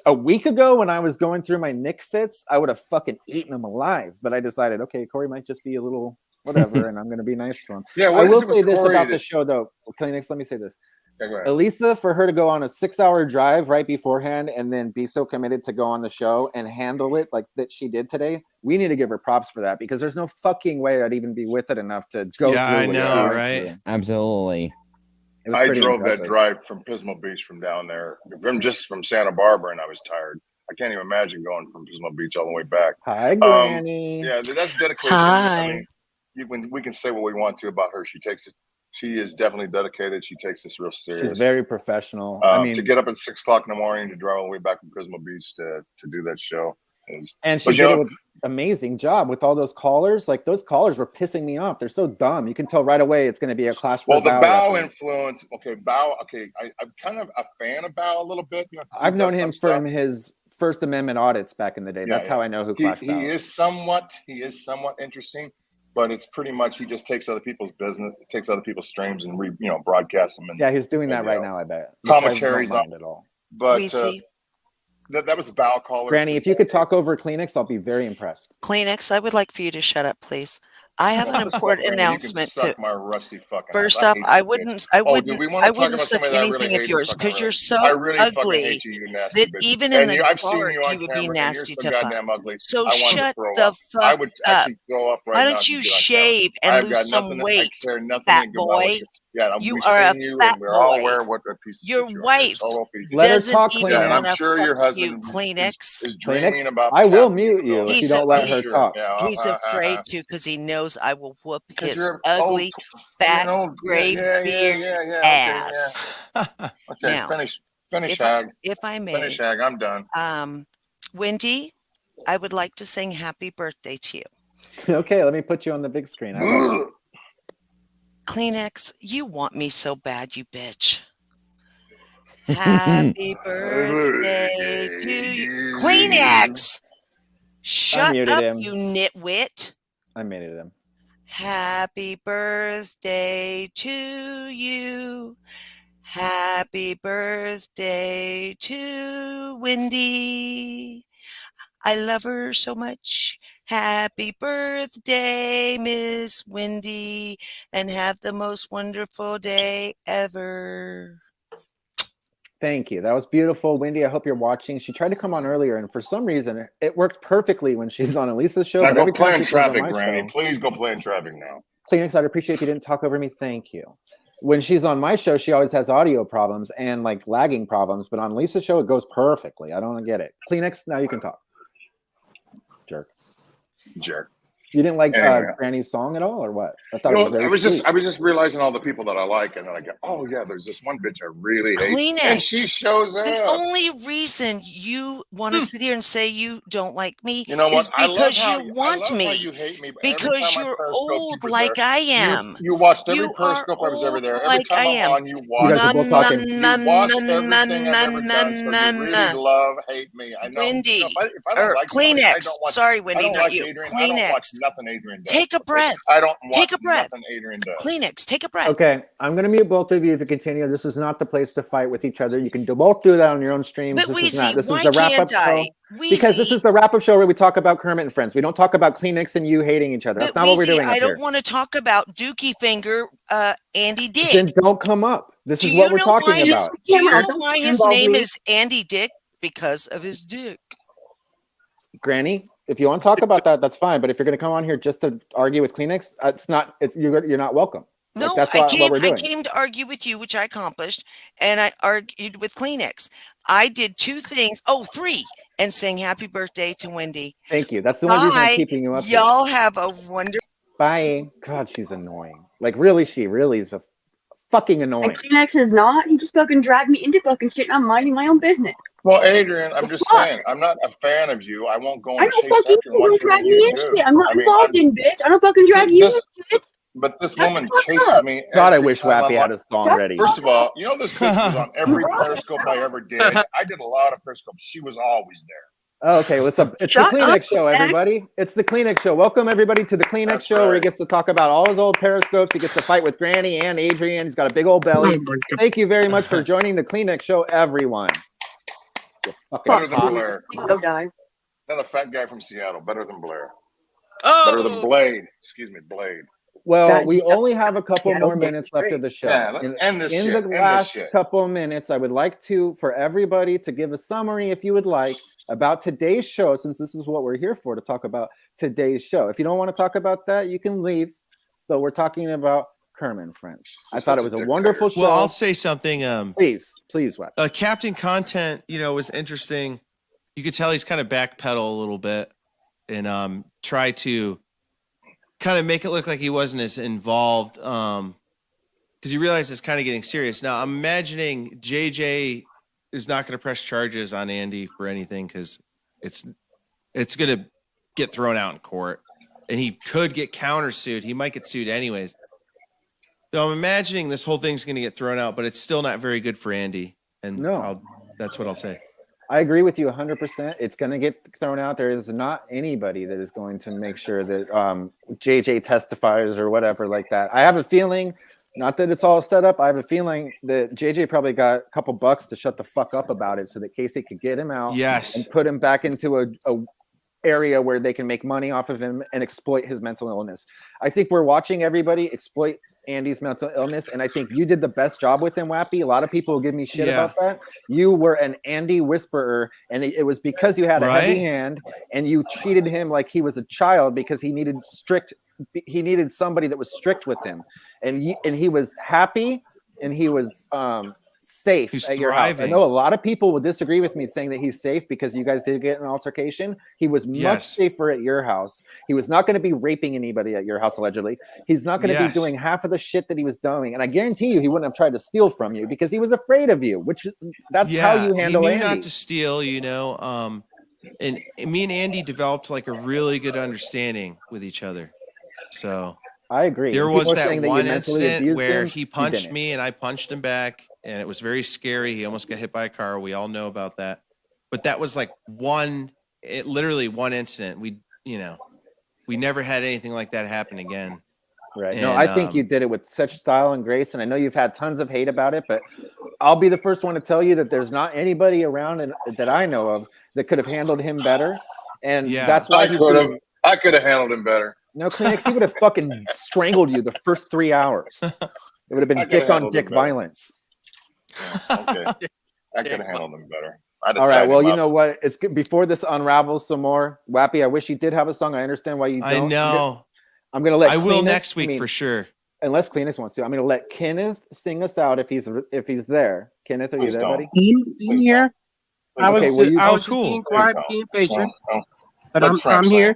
[SPEAKER 2] a week ago when I was going through my Nick fits, I would have fucking eaten him alive. But I decided, okay, Corey might just be a little whatever, and I'm going to be nice to him.
[SPEAKER 7] Yeah,
[SPEAKER 2] I will say this about the show, though. Kleenex, let me say this.
[SPEAKER 7] Yeah,
[SPEAKER 2] Elisa, for her to go on a 6-hour drive right beforehand and then be so committed to go on the show and handle it like that she did today, we need to give her props for that, because there's no fucking way I'd even be with it enough to go through
[SPEAKER 16] I know,
[SPEAKER 2] it.
[SPEAKER 16] right?
[SPEAKER 6] Absolutely.
[SPEAKER 7] I drove that drive from Pismo Beach from down there, from Santa Barbara, and I was tired. I can't even imagine going from Pismo Beach all the way back.
[SPEAKER 2] Hi, Granny.
[SPEAKER 7] Yeah, that's dedication.
[SPEAKER 17] Hi.
[SPEAKER 7] We can say what we want to about her. She is definitely dedicated. She takes this real serious.
[SPEAKER 2] She's very professional.
[SPEAKER 7] To get up at 6 o'clock in the morning to drive all the way back from Pismo Beach to do that show.
[SPEAKER 2] And she did it with amazing job with all those callers. Like, those callers were pissing me off. They're so dumb. You can tell right away it's going to be a clash.
[SPEAKER 7] Well, the Bao influence. Okay, Bao. Okay, I'm kind of a fan of Bao a little bit.
[SPEAKER 2] I've known him from his First Amendment audits back in the day. That's how I know who Clash Bao.
[SPEAKER 7] He is somewhat interesting, but it's pretty much he just takes other people's business, takes other people's streams, and broadcasts them. And,
[SPEAKER 2] he's doing that right now. I bet
[SPEAKER 7] commentaries on
[SPEAKER 2] it all.
[SPEAKER 7] But that was a Bao caller.
[SPEAKER 2] Granny, if you could talk over Kleenex, I'll be very impressed.
[SPEAKER 17] Kleenex, I would like for you to shut up, please. I have an important announcement.
[SPEAKER 7] My rusty fucking
[SPEAKER 17] First off, I wouldn't suck anything of yours because you're so ugly that even in the dark you would be nasty to fuck. So shut the fuck up. Why don't you shave and lose some weight, fat boy?
[SPEAKER 7] Yeah,
[SPEAKER 17] You
[SPEAKER 7] we've
[SPEAKER 17] are a
[SPEAKER 7] seen you,
[SPEAKER 17] fat
[SPEAKER 7] and we're all
[SPEAKER 17] boy.
[SPEAKER 7] aware what a piece of
[SPEAKER 17] Your
[SPEAKER 7] shit you are.
[SPEAKER 17] wife
[SPEAKER 7] Total piece of
[SPEAKER 2] Let her
[SPEAKER 17] doesn't
[SPEAKER 2] talk,
[SPEAKER 17] even
[SPEAKER 7] Yeah, and I'm
[SPEAKER 17] want to
[SPEAKER 7] sure
[SPEAKER 17] fuck
[SPEAKER 7] your
[SPEAKER 17] you,
[SPEAKER 7] husband
[SPEAKER 17] Kleenex.
[SPEAKER 7] is dreaming about
[SPEAKER 2] I will
[SPEAKER 7] having
[SPEAKER 2] mute
[SPEAKER 7] you.
[SPEAKER 2] you if you
[SPEAKER 17] He's
[SPEAKER 2] don't let her
[SPEAKER 7] sure.
[SPEAKER 2] talk.
[SPEAKER 7] Yeah,
[SPEAKER 17] He's afraid to because he knows I will whoop
[SPEAKER 7] because
[SPEAKER 17] his
[SPEAKER 7] you're an
[SPEAKER 17] ugly, fat,
[SPEAKER 7] yeah,
[SPEAKER 17] gray beard
[SPEAKER 7] Okay,
[SPEAKER 17] ass.
[SPEAKER 7] Okay,
[SPEAKER 17] Now,
[SPEAKER 7] finish,
[SPEAKER 17] Hag. If I may,
[SPEAKER 7] finish, Hag. I'm done.
[SPEAKER 17] Wendy, I would like to sing happy birthday to you.
[SPEAKER 2] Okay, let me put you on the big screen. I love you.
[SPEAKER 17] Kleenex, you want me so bad, you bitch. Happy birthday to you. Kleenex! Shut
[SPEAKER 2] muted
[SPEAKER 17] up,
[SPEAKER 2] him.
[SPEAKER 17] you nitwit.
[SPEAKER 2] I muted him.
[SPEAKER 17] Happy birthday to you. Happy birthday to Wendy. I love her so much. Happy birthday, Miss Wendy, and have the most wonderful day ever.
[SPEAKER 2] Thank you. That was beautiful. Wendy, I hope you're watching. She tried to come on earlier, and for some reason, it worked perfectly when she's on Elisa's show.
[SPEAKER 7] Now
[SPEAKER 2] But
[SPEAKER 7] go
[SPEAKER 2] every
[SPEAKER 7] play
[SPEAKER 2] time
[SPEAKER 7] in
[SPEAKER 2] she comes on
[SPEAKER 7] traffic,
[SPEAKER 2] my
[SPEAKER 7] Granny.
[SPEAKER 2] show,
[SPEAKER 7] Please go play in traffic now.
[SPEAKER 2] Kleenex, I'd appreciate if you didn't talk over me. Thank you. When she's on my show, she always has audio problems and like lagging problems. But on Lisa's show, it goes perfectly. I don't get it. Kleenex, now you can talk. Jerk. You didn't like
[SPEAKER 7] Anyway.
[SPEAKER 2] Granny's song at all, or what? I thought it was very
[SPEAKER 7] I was just realizing all the people that I like, and then I go, oh yeah, there's this one bitch I really hate,
[SPEAKER 17] Kleenex.
[SPEAKER 7] and she shows up.
[SPEAKER 17] The only reason you want to sit here and say you don't like me
[SPEAKER 7] You know what?
[SPEAKER 17] is because
[SPEAKER 7] I
[SPEAKER 17] you want
[SPEAKER 7] love
[SPEAKER 17] me.
[SPEAKER 7] how you hate me, but every
[SPEAKER 17] Because
[SPEAKER 7] time I
[SPEAKER 17] you're
[SPEAKER 7] Periscope,
[SPEAKER 17] old
[SPEAKER 7] you were
[SPEAKER 17] like
[SPEAKER 7] there.
[SPEAKER 17] I am.
[SPEAKER 7] You watched every
[SPEAKER 17] You
[SPEAKER 7] Periscope I was ever
[SPEAKER 17] old
[SPEAKER 7] there. Every
[SPEAKER 17] like
[SPEAKER 7] time
[SPEAKER 17] I
[SPEAKER 7] I'm
[SPEAKER 17] am.
[SPEAKER 7] on, you
[SPEAKER 2] You guys
[SPEAKER 7] watch.
[SPEAKER 2] are both talking.
[SPEAKER 7] You watch everything I've ever done, so you really love, hate me. I know.
[SPEAKER 17] Wendy,
[SPEAKER 7] You know, if I don't like somebody, I
[SPEAKER 17] Kleenex.
[SPEAKER 7] don't watch.
[SPEAKER 17] Sorry,
[SPEAKER 7] I
[SPEAKER 17] Wendy,
[SPEAKER 7] don't
[SPEAKER 17] not
[SPEAKER 7] like
[SPEAKER 17] you.
[SPEAKER 7] Adrian. I don't watch
[SPEAKER 17] Kleenex.
[SPEAKER 7] nothing Adrian does.
[SPEAKER 17] Take a breath.
[SPEAKER 7] I don't watch
[SPEAKER 17] Take a breath.
[SPEAKER 7] nothing Adrian does.
[SPEAKER 17] Kleenex, take a breath.
[SPEAKER 2] Okay, I'm going to mute both of you if you continue. This is not the place to fight with each other. You can both do that on your own streams.
[SPEAKER 17] But
[SPEAKER 2] This is not.
[SPEAKER 17] Weezy,
[SPEAKER 2] This is
[SPEAKER 17] why
[SPEAKER 2] the wrap-up
[SPEAKER 17] can't I?
[SPEAKER 2] show. Because this is the wrap-up show where we talk about Kermit and Friends. We don't talk about Kleenex and you hating each other. That's
[SPEAKER 17] But
[SPEAKER 2] not what we're
[SPEAKER 17] Weezy,
[SPEAKER 2] doing up
[SPEAKER 17] I don't
[SPEAKER 2] here.
[SPEAKER 17] want to talk about Dookie Finger, Andy Dick.
[SPEAKER 2] Then don't come up. This
[SPEAKER 17] Do
[SPEAKER 2] is
[SPEAKER 17] you
[SPEAKER 2] what we're
[SPEAKER 17] know
[SPEAKER 2] talking
[SPEAKER 17] why his,
[SPEAKER 2] about.
[SPEAKER 17] do you know why his name is Andy Dick? Because of his dick.
[SPEAKER 2] Granny, if you want to talk about that, that's fine. But if you're going to come on here just to argue with Kleenex, it's not. You're not welcome.
[SPEAKER 17] No,
[SPEAKER 2] that's
[SPEAKER 17] I
[SPEAKER 2] doing.
[SPEAKER 17] came to argue with you, which I accomplished, and I argued with Kleenex. I did two things. Oh, three. And sang happy birthday to Wendy.
[SPEAKER 2] Thank you. That's the only reason I'm keeping you up here.
[SPEAKER 17] Y'all have a wonderful.
[SPEAKER 2] Bye. God, she's annoying. Like, really, she really is fucking annoying.
[SPEAKER 15] And Kleenex is not. He just fucking dragged me into fucking shit, and I'm minding my own business.
[SPEAKER 7] Well, Adrian, I'm just saying, I'm not a fan of you. I won't go and chase
[SPEAKER 15] fucking
[SPEAKER 7] after and watch
[SPEAKER 15] drag
[SPEAKER 7] what
[SPEAKER 15] me
[SPEAKER 7] you
[SPEAKER 15] in
[SPEAKER 7] do.
[SPEAKER 15] shit. I'm not involved in, bitch. I don't fucking drag you in shit.
[SPEAKER 7] But this woman chases me.
[SPEAKER 2] God, I wish Wappy had a song ready.
[SPEAKER 7] First of all, you know this bitch was on every Periscope I ever did. I did a lot of Periscopes. She was always there.
[SPEAKER 2] Oh, okay, it's the Kleenex show, everybody. It's the Kleenex show. Welcome everybody to the Kleenex show, where he gets to talk about all his old Periscopes. He gets to fight with Granny and Adrian. He's got a big old belly. Thank you very much for joining the Kleenex show, everyone.
[SPEAKER 7] Better than Blair.
[SPEAKER 15] Go die.
[SPEAKER 7] Another fat guy from Seattle. Better than Blair.
[SPEAKER 4] Oh.
[SPEAKER 7] Better than Blade. Excuse me, Blade.
[SPEAKER 2] Well, we only have a couple more minutes left of the show.
[SPEAKER 7] Yeah, let's end this
[SPEAKER 2] in
[SPEAKER 7] shit.
[SPEAKER 2] the
[SPEAKER 7] End this
[SPEAKER 2] last
[SPEAKER 7] shit.
[SPEAKER 2] couple of minutes, I would like for everybody to give a summary, if you would like, about today's show, since this is what we're here for, to talk about today's show. If you don't want to talk about that, you can leave. But we're talking about Kermit and Friends. I thought it was a wonderful show.
[SPEAKER 16] Well, I'll say something.
[SPEAKER 2] Please, Web.
[SPEAKER 16] Captain Content, was interesting. You could tell he's kind of backpedal a little bit and try to kind of make it look like he wasn't as involved because he realized it's kind of getting serious. Now, I'm imagining JJ is not going to press charges on Andy for anything because it's going to get thrown out in court, and he could get countersued. He might get sued anyways. So I'm imagining this whole thing's going to get thrown out, but it's still not very good for Andy. And that's what I'll say.
[SPEAKER 2] I agree with you 100%. It's going to get thrown out. There is not anybody that is going to make sure that JJ testifies or whatever like that. I have a feeling, not that it's all set up, I have a feeling that JJ probably got a couple bucks to shut the fuck up about it so that Casey could get him out and put him back into a area where they can make money off of him and exploit his mental illness. I think we're watching everybody exploit Andy's mental illness, and I think you did the best job with him, Wappy. A lot of people will give me shit about that. You were an Andy whisperer, and it was because you had a heavy hand and you treated him like he was a child because he needed strict he needed somebody that was strict with him, and he was happy, and he was safe
[SPEAKER 16] He's
[SPEAKER 2] at your house. I
[SPEAKER 16] thriving.
[SPEAKER 2] know a lot of people will disagree with me saying that he's safe because you guys did get an altercation. He was much safer at your house. He was not going to be raping anybody at your house, allegedly. He's not going to be doing half of the shit that he was doing. And I guarantee you he wouldn't have tried to steal from you because he was afraid of you, which that's how you handle
[SPEAKER 16] he knew
[SPEAKER 2] Andy.
[SPEAKER 16] not to steal, you know. And me and Andy developed like a really good understanding with each other. So
[SPEAKER 2] I agree.
[SPEAKER 16] There was that one
[SPEAKER 2] you
[SPEAKER 16] incident where
[SPEAKER 2] him,
[SPEAKER 16] he punched me and I punched him back, and it was very scary. He almost got hit by a car. We all know about that. But that was like literally one incident. We never had anything like that happen again.
[SPEAKER 2] Right.
[SPEAKER 16] And,
[SPEAKER 2] no, I think you did it with such style and grace, and I know you've had tons of hate about it, but I'll be the first one to tell you that there's not anybody around that I know of that could have handled him better, and that's why
[SPEAKER 7] I could have handled him better.
[SPEAKER 2] No, Kleenex, he would have fucking strangled you the first 3 hours. It would have been dick on dick violence.
[SPEAKER 7] Yeah, okay, I could have handled him better.
[SPEAKER 2] All right, well, you know what? It's good. Before this unravels some more, Wappy, I wish you did have a song. I understand why you don't.
[SPEAKER 16] I know.
[SPEAKER 2] I'm gonna let.
[SPEAKER 16] I will
[SPEAKER 2] Kleenex,
[SPEAKER 16] next week for sure.
[SPEAKER 2] Unless Kleenex wants to, I'm gonna let Kenneth sing us out if he's there. Kenneth, are you there, buddy?
[SPEAKER 3] I'm here. I was just being quiet, being patient, but I'm here.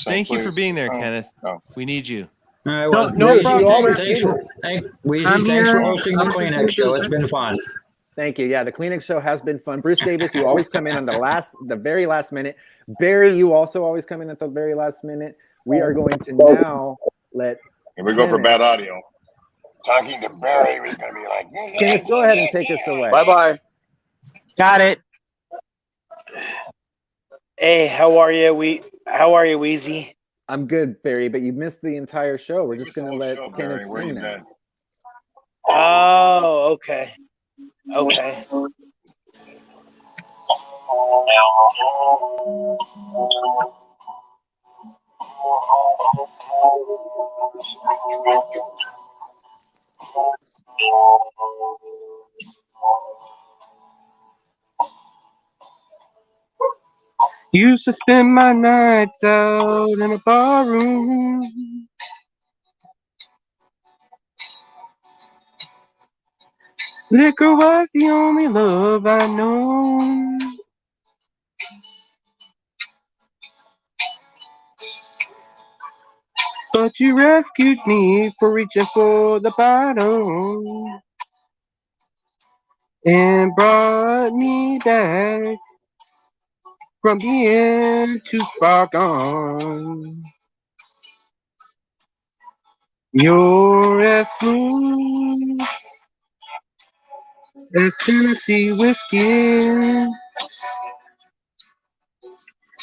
[SPEAKER 16] Thank you for being there, Kenneth. We need you.
[SPEAKER 5] All right, well,
[SPEAKER 3] no problem.
[SPEAKER 5] Thanks for hosting the Kleenex show. It's been fun.
[SPEAKER 2] Thank you. Yeah, the Kleenex show has been fun. Bruce Davis, you always come in on the very last minute. Barry, you also always come in at the very last minute. We are going to now let.
[SPEAKER 7] Here we go for bad audio. Talking to Barry was going to be like.
[SPEAKER 2] Kenneth, go ahead and take us away.
[SPEAKER 3] Bye. Got it.
[SPEAKER 18] Hey, how are you? How are you, Wheezy?
[SPEAKER 2] I'm good, Barry, but you missed the entire show. We're just going to let Kenneth sing now.
[SPEAKER 18] Oh, okay. Okay.
[SPEAKER 3] Used to spend my nights out in a bar room. Liquor was the only love I know. But you rescued me for reaching for the bottom and brought me back from being too far gone. You're as smooth as Tennessee whiskey.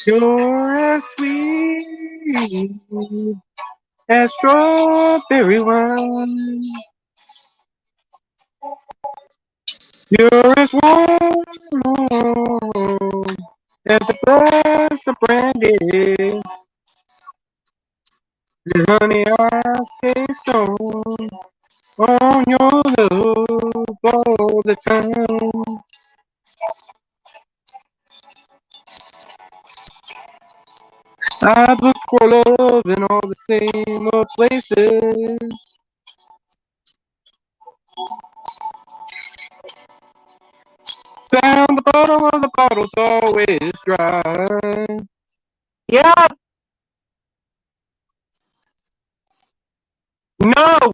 [SPEAKER 3] You're as sweet as strawberry wine. You're as warm as a glass of brandy. And honey, I stay stoned on your love all the time. I look for love in all the same old places. Found the bottom of the bottle's always dry. Yeah. No.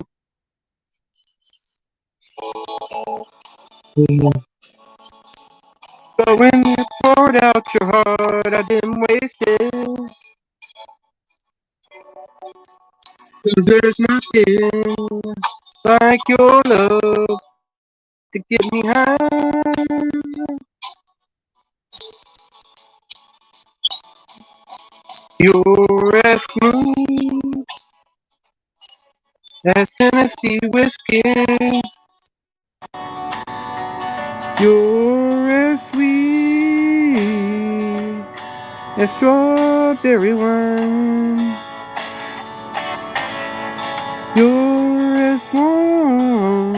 [SPEAKER 3] But when you poured out your heart, I didn't waste it. 'Cause there's nothing like your love to get me high. You're as smooth as Tennessee whiskey. You're as sweet as strawberry wine. You're as warm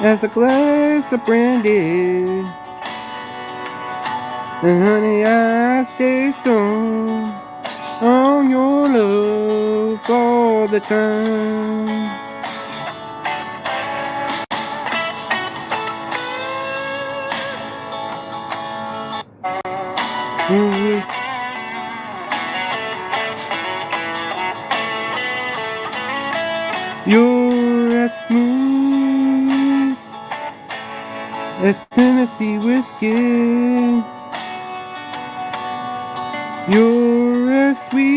[SPEAKER 3] as a glass of brandy. And honey, I stay stoned on your love love all the time. You're as smooth as Tennessee whiskey. You're as sweet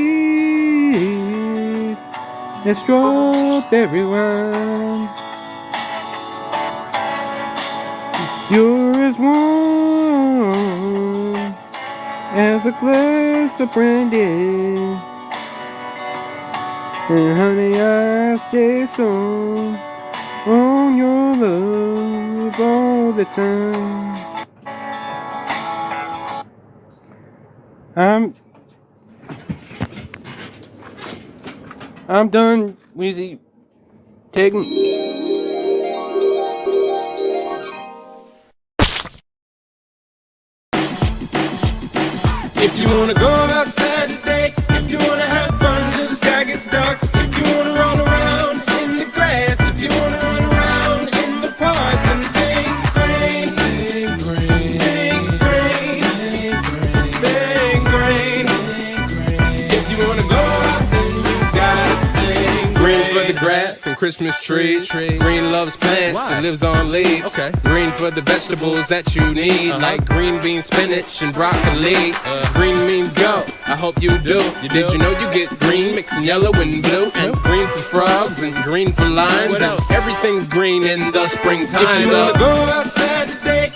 [SPEAKER 3] as strawberry wine. You're as warm as a glass of brandy. And honey, I stay strong on your love all the time. I'm done, Weezy. Take me.
[SPEAKER 1] If you wanna go outside today, if you wanna have fun till the sky gets dark, if you wanna run around in the grass, if you wanna run around in the park, then think green, think green, think green, think green. If you wanna go out, then you gotta think
[SPEAKER 19] green for the grass and Christmas trees. Green loves plants and lives on leaves. Green for the vegetables that you need, like green beans, spinach, and broccoli. Green means go. I hope you do. Did you know you get green mixing yellow and blue? And green for frogs and green for limes. And everything's green in the springtime.
[SPEAKER 1] If you wanna go outside today,